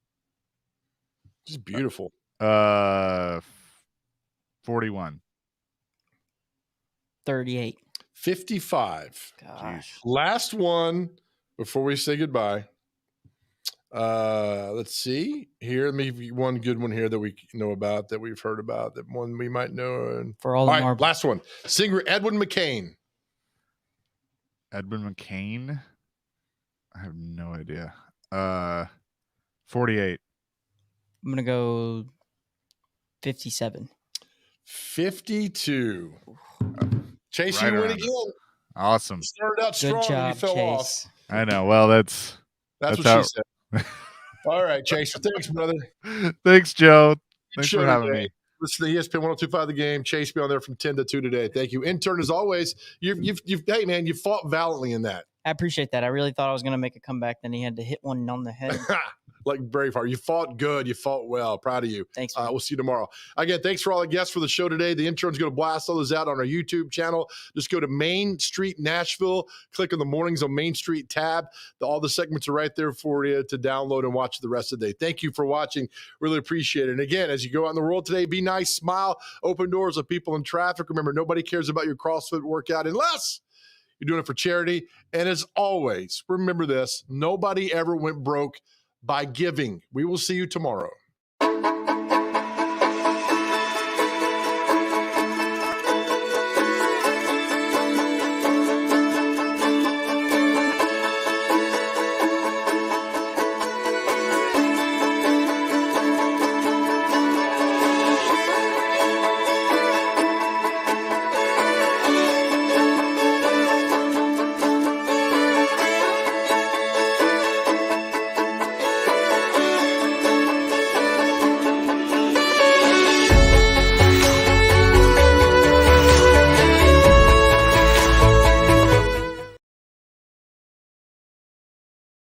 B: She's beautiful.
S: 41.
C: 38.
B: 55.
C: Gosh.
B: Last one before we say goodbye. Let's see here. Maybe one good one here that we know about, that we've heard about, that one we might know. And
C: for all the
B: right, last one. Singer Edwin McCain.
S: Edwin McCain? I have no idea. 48.
C: I'm going to go 57.
B: 52. Chase,
S: Right
B: you win
S: around
B: again.
S: Awesome.
B: You started out strong
C: Good job,
B: and you fell
C: Chase.
B: off.
S: I know. Well, that's
B: what
S: how-
B: she said. All right, Chase. Thanks, brother.
S: Thanks, Joe. Thanks
B: Show
S: for having
B: today.
S: me.
B: Listen to ESPN 102.5 The Game. Chase be on there from 10 to 2 today. Thank you. Intern, as always, you've hey, man, you fought valiantly in that.
C: I appreciate that. I really thought I was going to make a comeback. Then he had to hit one on the head.
B: Like Braveheart. You fought good. You fought well. Proud of you.
C: Thanks.
B: We'll see you tomorrow. Again, thanks for all the guests for the show today. The intern's going to blast all those out on our YouTube channel. Just go to Main Street Nashville. Click on the Mornings on Main Street tab. All the segments are right there for you to download and watch the rest of the day. Thank you for watching. Really appreciate it. And again, as you go out in the world today, be nice, smile, open doors of people in traffic. Remember, nobody cares about your CrossFit workout unless you're doing it for charity. And as always, remember this, nobody ever went broke by giving. We will see you tomorrow.